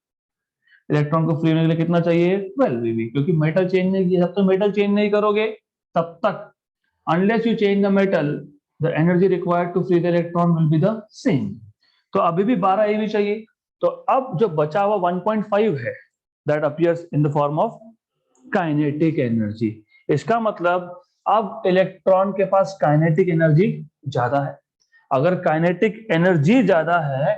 S1: इलेक्ट्रॉन को फ्री होने के लिए कितना चाहिए? 12 eV, क्योंकि मेटल चेंज नहीं किया। जब तक मेटल चेंज नहीं करोगे तब तक, unless you change the metal, the energy required to free the electron will be the same. तो अभी भी 12 eV चाहिए। तो अब जो बचा हुआ 1.5 है, that appears in the form of kinetic energy. इसका मतलब अब इलेक्ट्रॉन के पास काइनेटिक एनर्जी ज्यादा है। अगर काइनेटिक एनर्जी ज्यादा है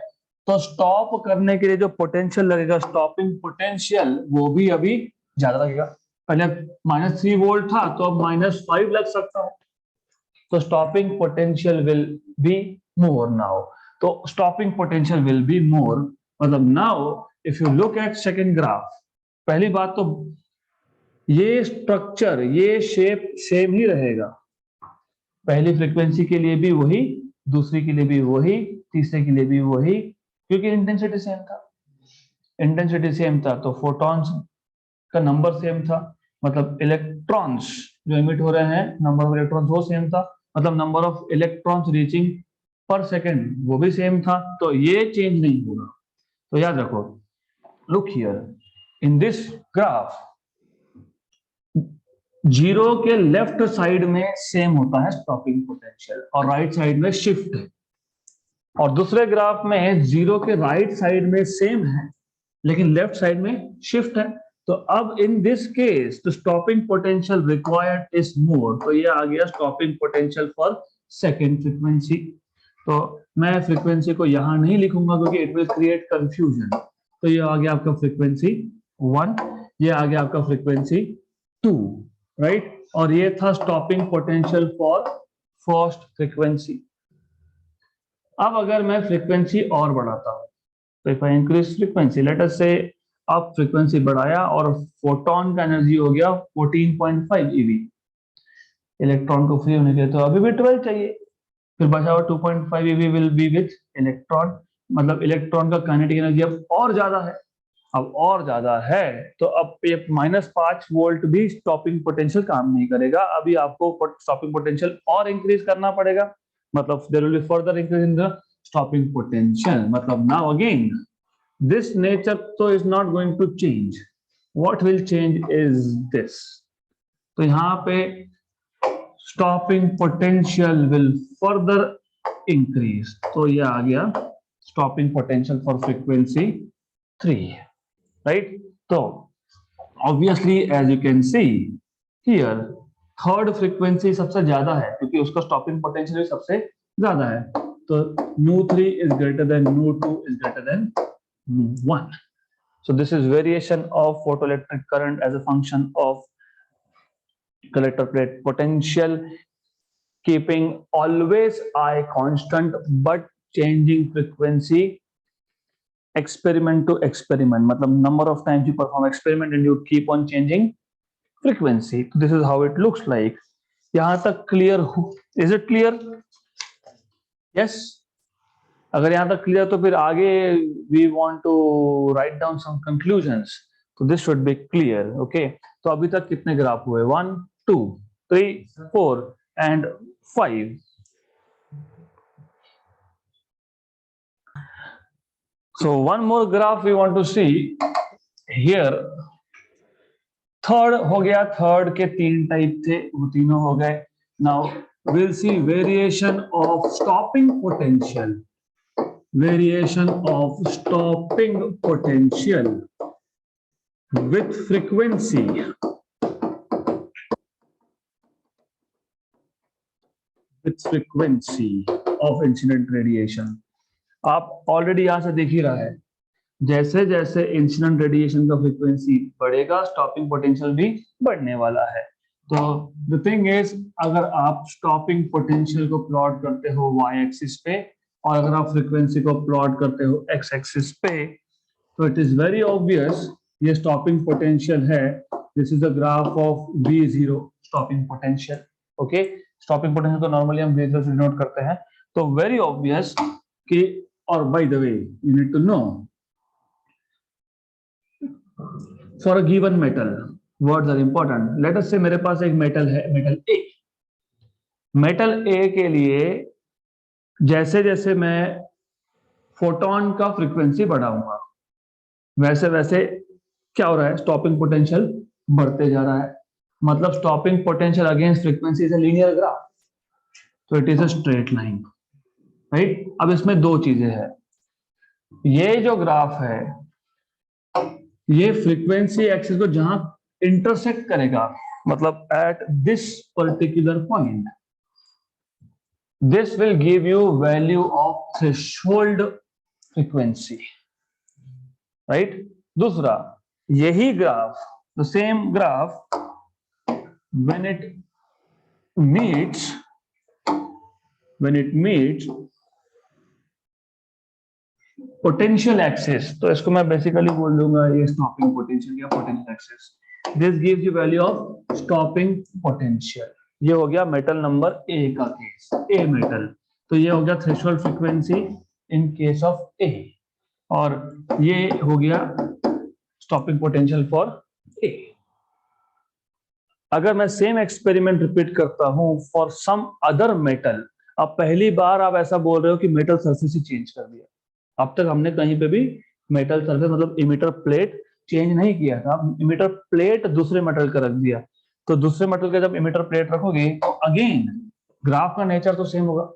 S1: तो स्टॉप करने के लिए जो पोटेंशियल लगेगा, स्टॉपिंग पोटेंशियल, वो भी अभी ज्यादा लगेगा। पहले -3 वोल्ट था तो अब -5 लग सकता है। तो stopping potential will be more now. तो stopping potential will be more, मतलब now if you look at second graph, पहली बात तो ये स्ट्रक्चर, ये शेप सेम ही रहेगा। पहली फ्रीक्वेंसी के लिए भी वही, दूसरी के लिए भी वही, तीसरे के लिए भी वही, क्योंकि इंटेंसिटी सेम था। इंटेंसिटी सेम था तो फोटॉन्स का नंबर सेम था, मतलब इलेक्ट्रॉन्स जो इमिट हो रहे हैं, नंबर ऑफ इलेक्ट्रॉन्स वो सेम था, मतलब नंबर ऑफ इलेक्ट्रॉन्स रीचिंग पर सेकेंड वो भी सेम था। तो ये चेंज नहीं होगा। तो याद रखो, look here in this graph, zero के लेफ्ट साइड में सेम होता है स्टॉपिंग पोटेंशियल और राइट साइड में शिफ्ट है। और दूसरे ग्राफ में जीरो के राइट साइड में सेम है लेकिन लेफ्ट साइड में शिफ्ट है। तो अब इन this case the stopping potential required is more. तो ये आ गया stopping potential for second frequency. तो मैं फ्रीक्वेंसी को यहां नहीं लिखूंगा क्योंकि इट विल क्रिएट कंफ्यूजन। तो ये आ गया आपका फ्रीक्वेंसी 1, ये आ गया आपका फ्रीक्वेंसी 2, राइट। और ये था stopping potential for first frequency. अब अगर मैं फ्रीक्वेंसी और बढ़ाता हूं, तो if I increase frequency, late us से अब फ्रीक्वेंसी बढ़ाया और फोटोन का एनर्जी हो गया 14.5 eV। इलेक्ट्रॉन को फ्री होने के लिए तो अभी भी 12 चाहिए, फिर बचा हुआ 2.5 eV will be with electron, मतलब इलेक्ट्रॉन का काइनेटिक एनर्जी अब और ज्यादा है। अब और ज्यादा है तो अब ये -5 वोल्ट भी स्टॉपिंग पोटेंशियल काम नहीं करेगा। अभी आपको स्टॉपिंग पोटेंशियल और इंक्रीज करना पड़ेगा, मतलब there will be further increase in the stopping potential. मतलब नाउ अगेन दिस नेचर तो is not going to change, what will change is this. तो यहाँ पे stopping potential will further increase. तो ये आ गया stopping potential for frequency 3, right. तो obviously as you can see here, third frequency सबसे ज्यादा है क्योंकि उसका स्टॉपिंग पोटेंशियल भी सबसे ज्यादा है। तो nu3 is greater than nu2 is greater than nu1. So this is variation of photoelectric current as a function of collector plate potential, keeping always I constant but changing frequency experiment to experiment, मतलब number of times you perform experiment and you keep on changing frequency. This is how it looks like. यहां तक clear हो? Is it clear? Yes. अगर यहां तक clear तो फिर आगे we want to write down some conclusions, तो this should be clear. Okay, तो अभी तक कितने ग्राफ हुए? 1 2 3 4 and 5। So one more graph we want to see here. Third हो गया, थर्ड के 3 टाइप थे, वो तीनों हो गए। Now we'll see variation of stopping potential, variation of stopping potential with frequency, with frequency of incident radiation. आप already यहां से देख ही रहा है, जैसे जैसे इंसिडेंट रेडिएशन का फ्रीक्वेंसी बढ़ेगा स्टॉपिंग पोटेंशियल भी बढ़ने वाला है। तो द थिंग इज, अगर आप स्टॉपिंग पोटेंशियल को प्लॉट करते हो वाई एक्सिस पे और अगर आप फ्रीक्वेंसी को प्लॉट करते हो एक्स एक्सिस पे, तो इट इज वेरी ऑब्वियस ये स्टॉपिंग पोटेंशियल है। This is the graph of V0 stopping potential. Okay, stopping potential को नॉर्मली हम V0 से डिनोट करते हैं। तो वेरी ऑब्वियस कि, और by the way you need to know, for a given metal, words are important. Let us say मेरे पास एक मेटल है, मेटल A, मेटल ए के लिए जैसे जैसे मैं फोटोन का फ्रीक्वेंसी बढ़ाऊंगा वैसे वैसे क्या हो रहा है, स्टॉपिंग पोटेंशियल बढ़ते जा रहा है। मतलब stopping potential against frequency is a linear graph, तो it is a straight line, right. अब इसमें दो चीजें हैं, ये जो ग्राफ है ये फ्रीक्वेंसी एक्सिस को जहां इंटरसेक्ट करेगा, मतलब at this particular point, this will give you value of threshold frequency, right. दूसरा, यही graph, the same graph, when it meets potential axis, तो इसको मैं बेसिकली बोल दूंगा ये स्टॉपिंग पोटेंशियल या potential axis, this gives you value of stopping potential. ये हो गया मेटल नंबर ए का केस, ए मेटल, तो ये हो गया threshold frequency in case of A, और ये हो गया स्टॉपिंग पोटेंशियल फॉर ए। अगर मैं सेम एक्सपेरिमेंट रिपीट करता हूं फॉर सम अदर मेटल, अब पहली बार आप ऐसा बोल रहे हो कि मेटल सरफेस ही चेंज कर दिया, अब तक हमने कहीं पे भी मेटल सरफेस मतलब इमिटर प्लेट चेंज नहीं किया था, इमिटर प्लेट दूसरे मेटल का रख दिया, तो दूसरे मेटल का जब इमिटर प्लेट रखोगे तो अगेन ग्राफ का नेचर तो सेम होगा,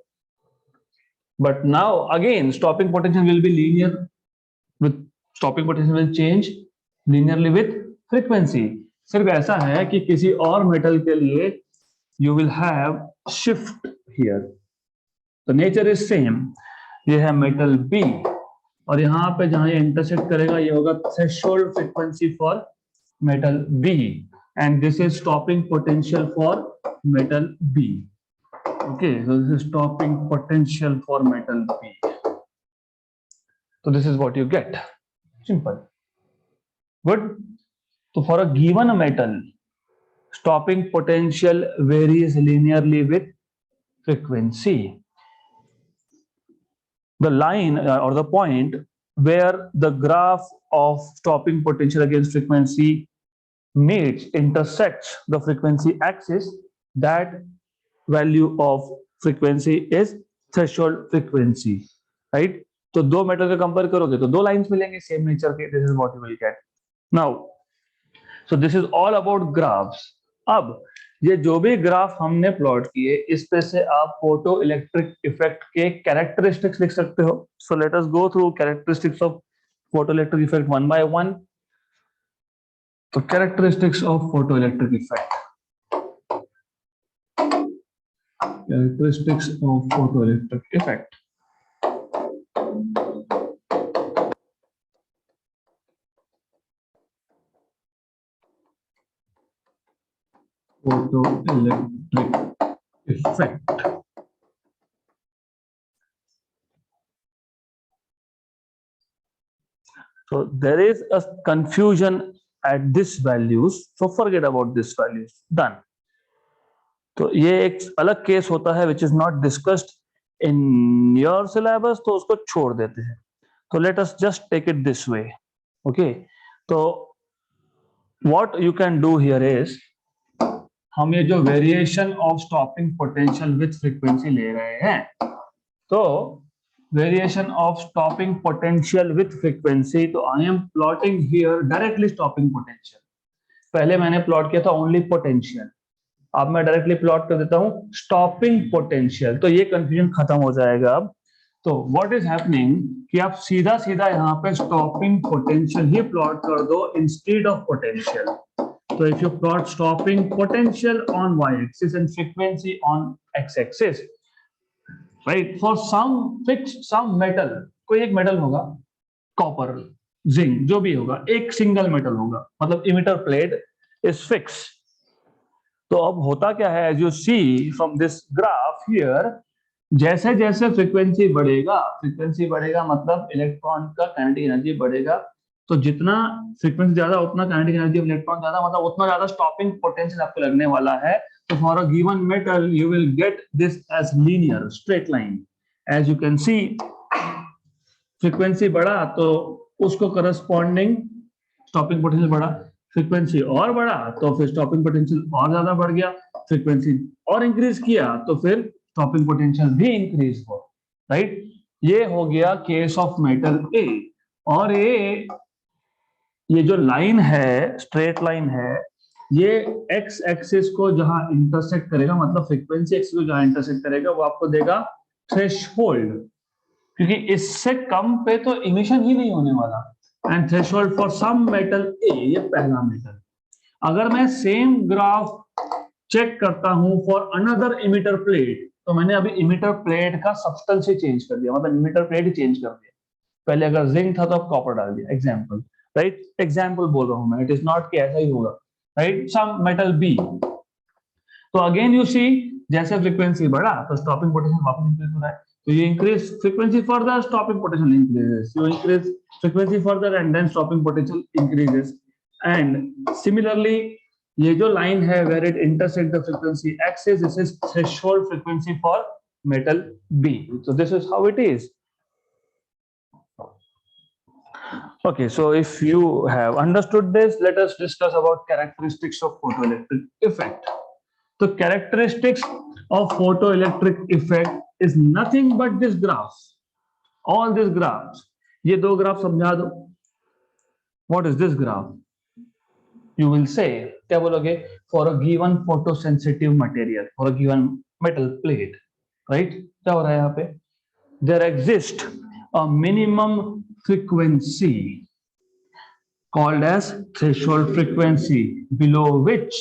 S1: but now again stopping potential will be linear with stopping potential will change linearly with frequency. सिर्फ ऐसा है कि किसी और मेटल के लिए you will have shift here, तो नेचर इज सेम। ये है मेटल बी, और यहाँ पे जहां ये इंटरसेक्ट करेगा ये होगा threshold frequency for metal B, and this is stopping potential for metal B. Okay, so this is stopping potential for metal B. So this is what you get. Simple. Good. So for a given metal, stopping potential varies linearly with frequency. The line or the point where the graph of stopping potential against frequency intersects the frequency axis, that value of frequency is threshold frequency, right? तो दो metal का compare करोगे तो दो lines मिलेंगे same nature के, this is what you will get now. So this is all about graphs. अब ये जो भी ग्राफ हमने प्लॉट किए इस पे से आप फोटो इलेक्ट्रिक इफेक्ट के कैरेक्टरिस्टिक्स लिख सकते हो। So let us go through characteristics of photo electric effect one by one. तो characteristics of photo electric effect, characteristics of photoelectric effect. Photoelectric effect. So there is a confusion at this values, so forget about this values, done. तो ये एक अलग case होता है which is not discussed in your syllabus, तो उसको छोड़ देते हैं। तो let us just take it this way, okay? तो what you can do here is, हम ये जो variation of stopping potential with frequency ले रहे हैं, तो variation of stopping potential with frequency, तो I am plotting here directly stopping potential. पहले मैंने प्लॉट किया था ओनली पोटेंशियल, अब मैं डायरेक्टली प्लॉट कर देता हूं स्टॉपिंग पोटेंशियल, तो ये कंफ्यूजन खत्म हो जाएगा अब। तो व्हाट इज हैपनिंग कि आप सीधा सीधा यहाँ पे स्टॉपिंग पोटेंशियल ही प्लॉट कर दो इंस्टेड ऑफ पोटेंशियल। तो if you plot stopping potential on Y axis and frequency on X axis, right, for some fix some metal, कोई एक मेटल होगा, कॉपर, जिंक, जो भी होगा, एक सिंगल मेटल होगा, मतलब इमिटर प्लेट इज फिक्स। तो अब होता क्या है, as you see from this graph here, जैसे जैसे फ्रीक्वेंसी बढ़ेगा मतलब इलेक्ट्रॉन का काइनेटिक एनर्जी बढ़ेगा, तो जितना फ्रीक्वेंसी ज्यादा उतना काइनेटिक एनर्जी इलेक्ट्रॉन ज्यादा, मतलब उतना ज्यादा स्टॉपिंग पोटेंशियल आपको लगने वाला है। तो for a given metal you will get this as linear straight line. As you can see, frequency बढ़ा तो उसको करस्पॉन्डिंग स्टॉपिंग पोटेंशियल बढ़ा, फ्रीक्वेंसी और बढ़ा तो फिर स्टॉपिंग पोटेंशियल और ज्यादा बढ़ गया, फ्रीक्वेंसी और इंक्रीज किया तो फिर स्टॉपिंग पोटेंशियल भी इंक्रीज हो, राइट। ये हो गया केस ऑफ मेटल ए। और ये जो लाइन है, स्ट्रेट लाइन है, ये एक्स एक्सिस को जहां इंटरसेक्ट करेगा, मतलब फ्रीक्वेंसी एक्सिस को जहां इंटरसेक्ट करेगा, वो आपको देगा थ्रेशोल्ड, क्योंकि इससे कम पे तो इमिशन ही नहीं होने वाला। And threshold for some metal A, ये पहला मेटल। अगर मैं सेम ग्राफ चेक करता हूं फॉर अनदर इमिटर प्लेट, तो मैंने अभी इमिटर प्लेट का सब्सटेंस ही चेंज कर दिया, मतलब इमिटर प्लेट ही चेंज कर दिया। पहले अगर जिंक था तो अब कॉपर डाल दिया, एग्जाम्पल, राइट। एग्जाम्पल बोल रहा हूं मैं, इट इज नॉट कि ऐसा ही होगा, राइट। सम मेटल बी, तो अगेन यू सी, जैसे फ्रीक्वेंसी बढ़ा तो स्टॉपिंग पोटेंशियल वापस इंक्रीज हो रहा है। तो you increase frequency further, stopping potential increases. You increase frequency further and then stopping potential increases. And similarly, ये जो line है where it intersect the frequency axis, this is threshold frequency for metal B. So this is how it is. Okay, so if you have understood this, let us discuss about characteristics of photoelectric effect. The characteristics of photoelectric effect is nothing but this graph. All these graphs. ये दो graph समझा दो. What is this graph? You will say, क्या बोलोगे? For a given photosensitive material, for a given metal plate, right? क्या हो रहा है यहाँ पे? There exists a minimum frequency called as threshold frequency, below which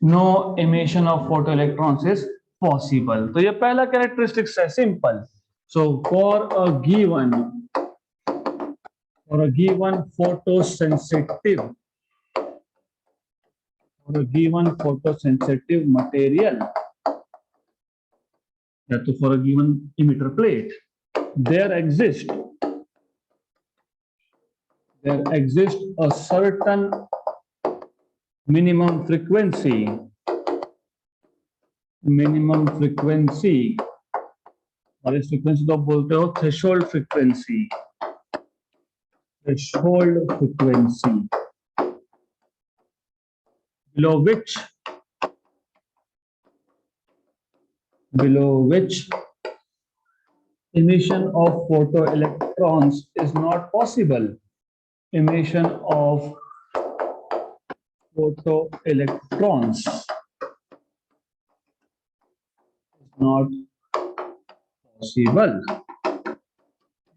S1: no emission of photoelectrons is possible. तो ये पहला characteristics है, simple. So for a given photosensitive material, या तो for a given emitter plate, there exists a certain minimum frequency, और इस frequency को आप बोलते हो threshold frequency, below which emission of photoelectrons is not possible. Emission of photoelectrons is not possible.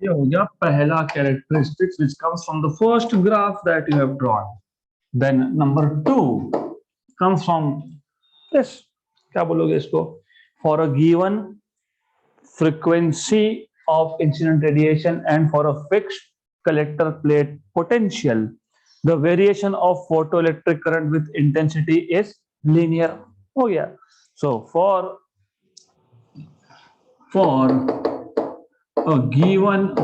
S1: ये हो गया पहला characteristics which comes from the first graph that you have drawn. Then number 2 comes from this, क्या बोलोगे इसको? For a given frequency of incident radiation and for a fixed collector plate potential, the variation of photoelectric current with intensity is linear. Oh yeah. So for a given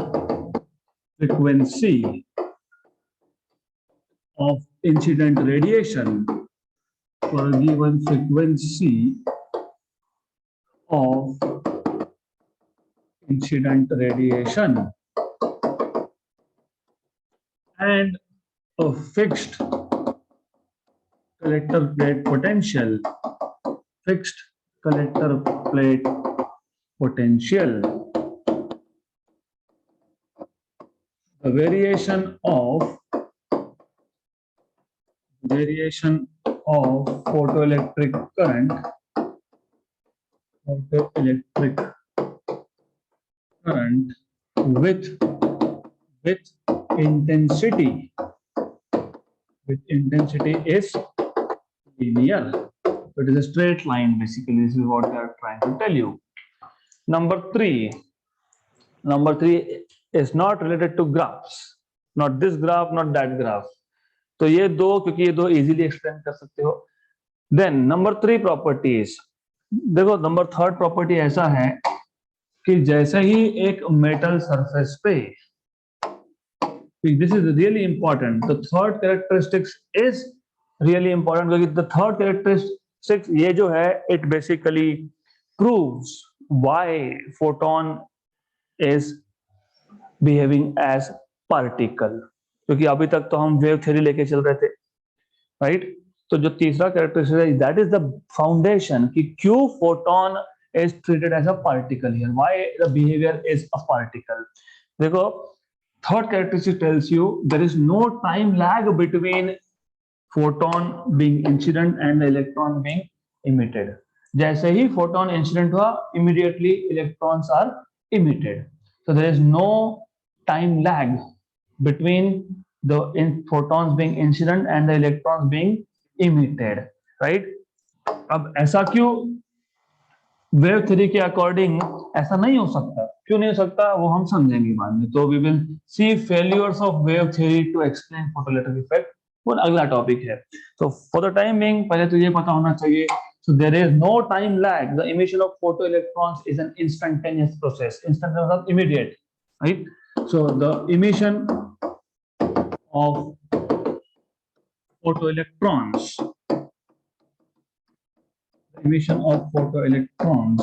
S1: frequency of incident radiation, for a given frequency of incident radiation and a fixed collector plate potential, the variation of photoelectric current with intensity is linear. So it is a straight line, basically. This is what they are trying to tell you. Number three is not related to graphs, not this graph, not that graph. तो ये दो, क्योंकि ये दो easily explain कर सकते हो. Then number 3 properties. देखो, नंबर 3rd प्रॉपर्टी ऐसा है कि जैसे ही एक मेटल सरफेस पे, this is really important, the 3rd characteristics is really important, क्योंकि द 3rd कैरेक्टरिस्टिक्स ये जो है, it basically proves why photon is behaving as particle. क्योंकि अभी तक तो हम वेव थ्योरी लेके चल रहे थे, राइट. तो जो तीसरा कैरेक्टरिस्टिक है, दैट इज द फाउंडेशन कि क्यों photon is treated as a particle here, why the behavior is a particle. देखो, third characteristic tells you there is no time lag between photon being incident and the electron being emitted. जैसे ही photon incident हुआ, immediately electrons are emitted. So there is no time lag between the photons being incident and the electrons being emitted, right? अब ऐसा क्यों? Wave theory के according ऐसा नहीं हो सकता, क्यों नहीं हो सकता वो हम समझेंगे बाद में. तो we will see failures of wave theory to explain photoelectric effect, वो अगला टॉपिक है. तो फॉर द टाइम बीइंग पहले तो ये पता होना चाहिए, so there is no time lag. The emission of photoelectrons is an instantaneous process. Instantaneous means immediate, right? So the emission of photoelectrons, emission of photoelectrons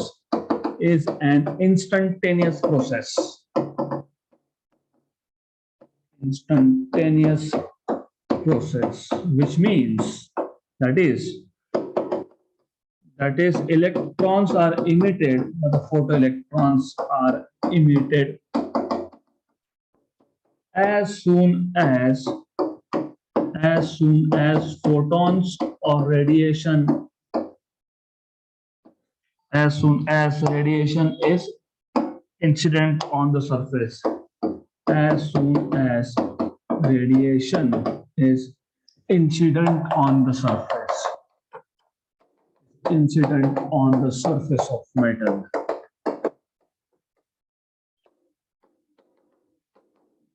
S1: is an instantaneous process. Instantaneous process, which means that is electrons are emitted, the photoelectrons are emitted as soon as photons or radiation, as soon as radiation is incident on the surface, as soon as radiation is incident on the surface, incident on the surface of metal.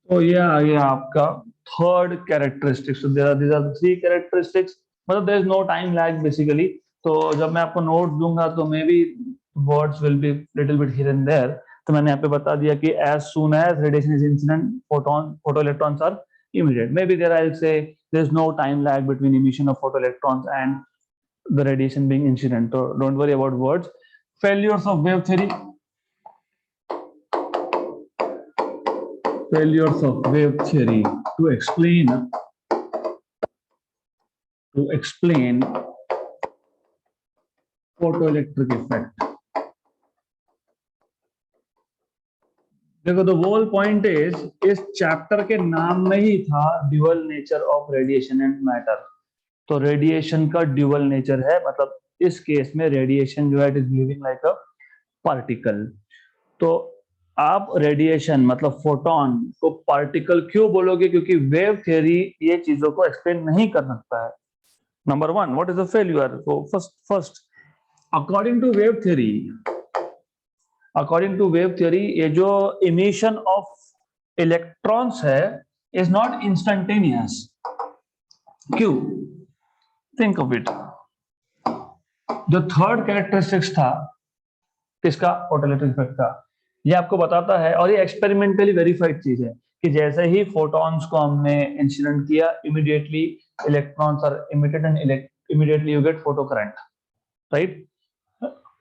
S1: तो ये आ गया आपका third characteristics. So these are the three characteristics. मतलब there is no time lag basically. तो जब मैं आपको नोट दूंगा तो maybe words will be little bit here and there. तो मैंने यहाँ पे बता दिया कि as soon as radiation is incident, photoelectrons are emitted. Maybe there I'll say there is no time lag between emission of photoelectrons and the radiation being incident. So don't worry about words. Failures of wave theory. Failures of wave theory to explain photoelectric effect. देखो, the whole point is इस chapter के नाम में ही था dual nature of radiation and matter. तो radiation का dual nature है, मतलब इस केस में रेडिएशन जो है it is behaving like a particle. तो आप रेडिएशन मतलब फोटोन को पार्टिकल क्यों बोलोगे? क्योंकि वेव थ्योरी ये चीजों को एक्सप्लेन नहीं कर सकता है. Number one, what is the failure? तो first according to wave theory ये जो इमिशन ऑफ इलेक्ट्रॉन्स है इज नॉट इंस्टेंटेनियस. क्यों? Think of it. जो थर्ड कैरेक्टरिस्टिक्स था किसका? फोटोइलेक्ट्रिक इफेक्ट का. ये आपको बताता है, और ये एक्सपेरिमेंटली वेरीफाइड चीज है, कि जैसे ही फोटॉन्स को हमने इंसिडेंट किया, immediately electrons are emitted and immediately you get photo current, right?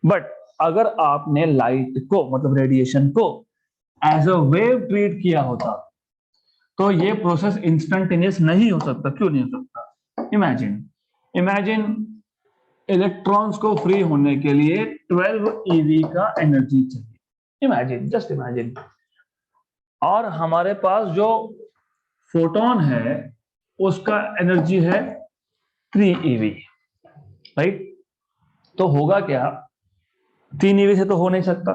S1: But अगर आपने लाइट को मतलब रेडिएशन को एज अ वेव ट्रीट किया होता तो ये प्रोसेस इंस्टेंटेनियस नहीं हो सकता. क्यों नहीं हो सकता? इमेजिन इलेक्ट्रॉन्स को फ्री होने के लिए 12 eV का एनर्जी चाहिए. Just imagine. और हमारे पास जो फोटोन है उसका एनर्जी है 3 eV, राइट? तो होगा क्या? 3 eV से तो हो नहीं सकता,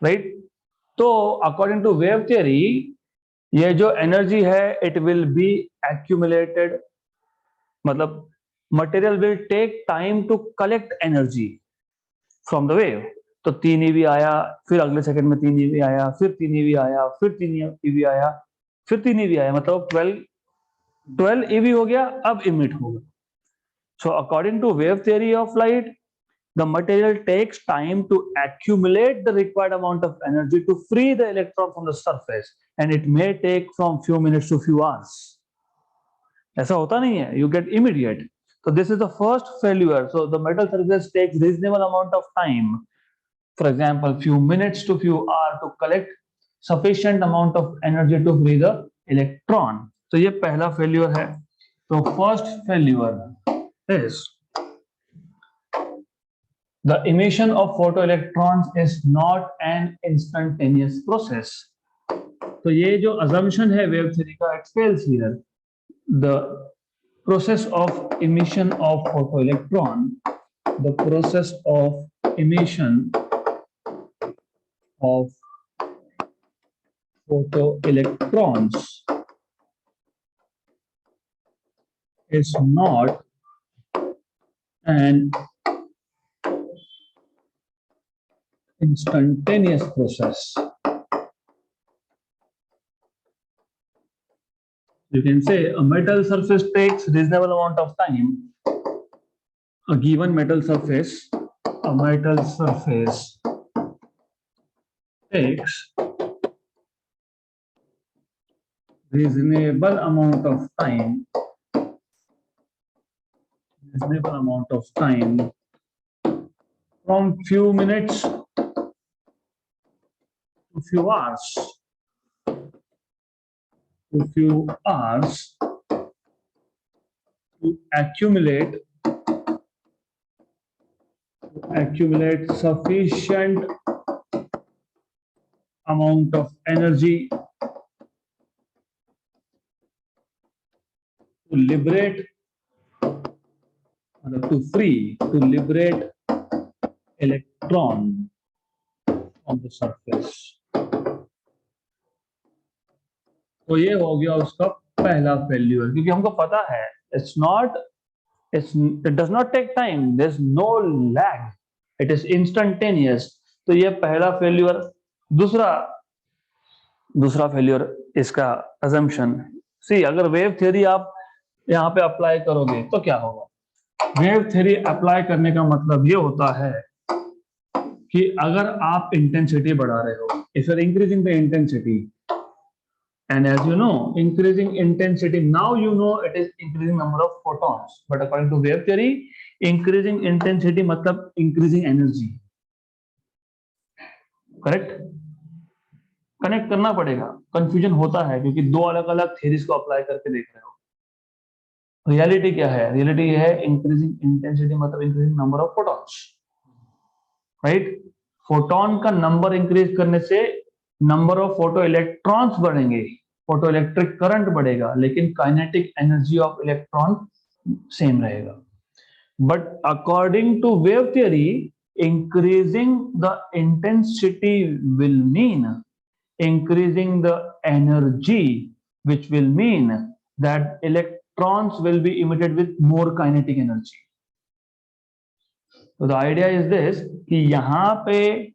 S1: राइट? तो अकॉर्डिंग टू वेव थियरी ये जो एनर्जी है इट विल बी एक्यूमुलेटेड, मतलब material will take time to collect energy from the wave. तो 3 eV आया, फिर अगले सेकंड में 3 eV आया, फिर 3 eV आया, फिर 3 eV आया, फिर 3 eV आया, मतलब 12 eV हो गया. अब इमिट होगा. So according to wave theory of light the material takes time to accumulate the required amount of energy to free the electron from the surface, and it may take from few minutes to few hours. ऐसा होता नहीं है, you get immediate. So this is the first failure. So the metal surface takes reasonable amount of time, for example few minutes to few hours, to collect sufficient amount of energy to free the electron. तो ये पहला failure है. तो first failure is the emission of photoelectrons is not an instantaneous process. तो ये जो assumption है wave theory का, it fails here. The process of emission of photoelectron, the process of emission of photoelectrons is not an instantaneous process. You can say a metal surface takes reasonable amount of time. A given metal surface, a metal surface takes reasonable amount of time, from few minutes to few hours, to accumulate sufficient amount of energy to liberate electron on the surface. तो ये हो गया उसका पहला failure, क्योंकि हमको पता है it does not take time, there's no lag, it is instantaneous. तो ये पहला फेल्यूर. दूसरा फेल्यूर इसका assumption. सी अगर वेव थ्योरी आप यहाँ पे अप्लाई करोगे तो क्या होगा? वेव थ्योरी अप्लाई करने का मतलब ये होता है कि अगर आप इंटेंसिटी बढ़ा रहे हो, if you are increasing the intensity, and as you know, increasing intensity, now you know it is increasing number of photons, but according to wave theory, increasing intensity मतलब increasing energy. Correct? कनेक्ट करना पड़ेगा, confusion होता है क्योंकि दो अलग अलग theories को अप्लाई करके देख रहे हो. रियलिटी क्या है? रियलिटी ये है इंक्रीजिंग इंटेंसिटी मतलब increasing number of photons, right? Photon का नंबर इंक्रीज करने से नंबर ऑफ फोटो इलेक्ट्रॉन्स बढ़ेंगे, फोटो इलेक्ट्रिक करंट बढ़ेगा, लेकिन kinetic energy of electron same रहेगा. But according to wave theory, increasing the intensity will mean increasing the energy, which will mean that electrons will be emitted with more kinetic energy. So the idea is this कि यहाँ पे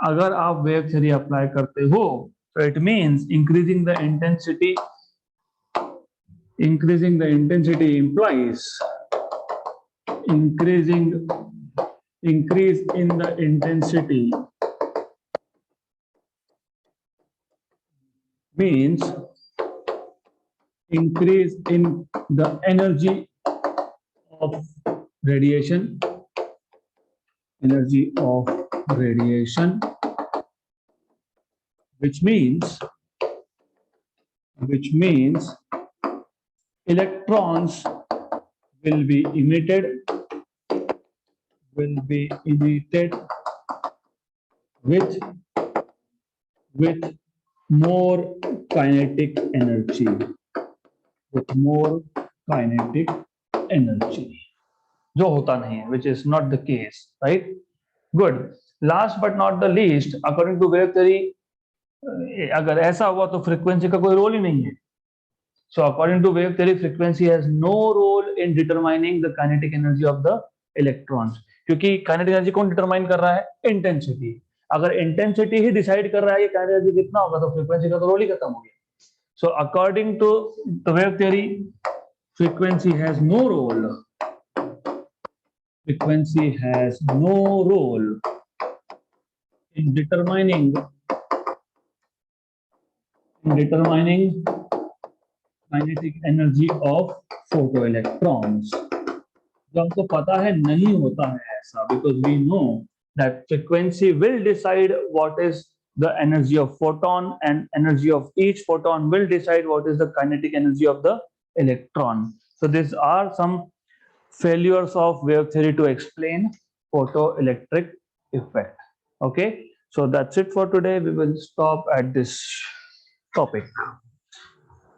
S1: अगर आप wave theory apply करते हो, so it means increasing the intensity implies increase in the intensity means increase in the energy of radiation, which means electrons will be emitted with more kinetic energy, जो होता नहीं है, which is not the case, right? Good. Last but not the least, according to wave theory, अगर ऐसा हुआ तो frequency का कोई रोल ही नहीं है. So according to wave theory, frequency has no role in determining the kinetic energy of the electrons. क्योंकि kinetic energy कौन डिटरमाइन कर रहा है? इंटेंसिटी. अगर इंटेंसिटी ही डिसाइड कर रहा है कि kinetic energy कितना होगा, तो फ्रीक्वेंसी का तो रोल ही खत्म हो गया. So according to the wave theory, frequency has no role. Frequency has no role in determining kinetic energy of photoelectrons. जो हमको पता है नहीं होता है ऐसा, because we know that frequency will decide what is the energy of photon, and energy of each photon will decide what is the kinetic energy of the electron. So these are some failures of wave theory to explain photoelectric effect. Okay, so that's it for today. We will stop at this topic.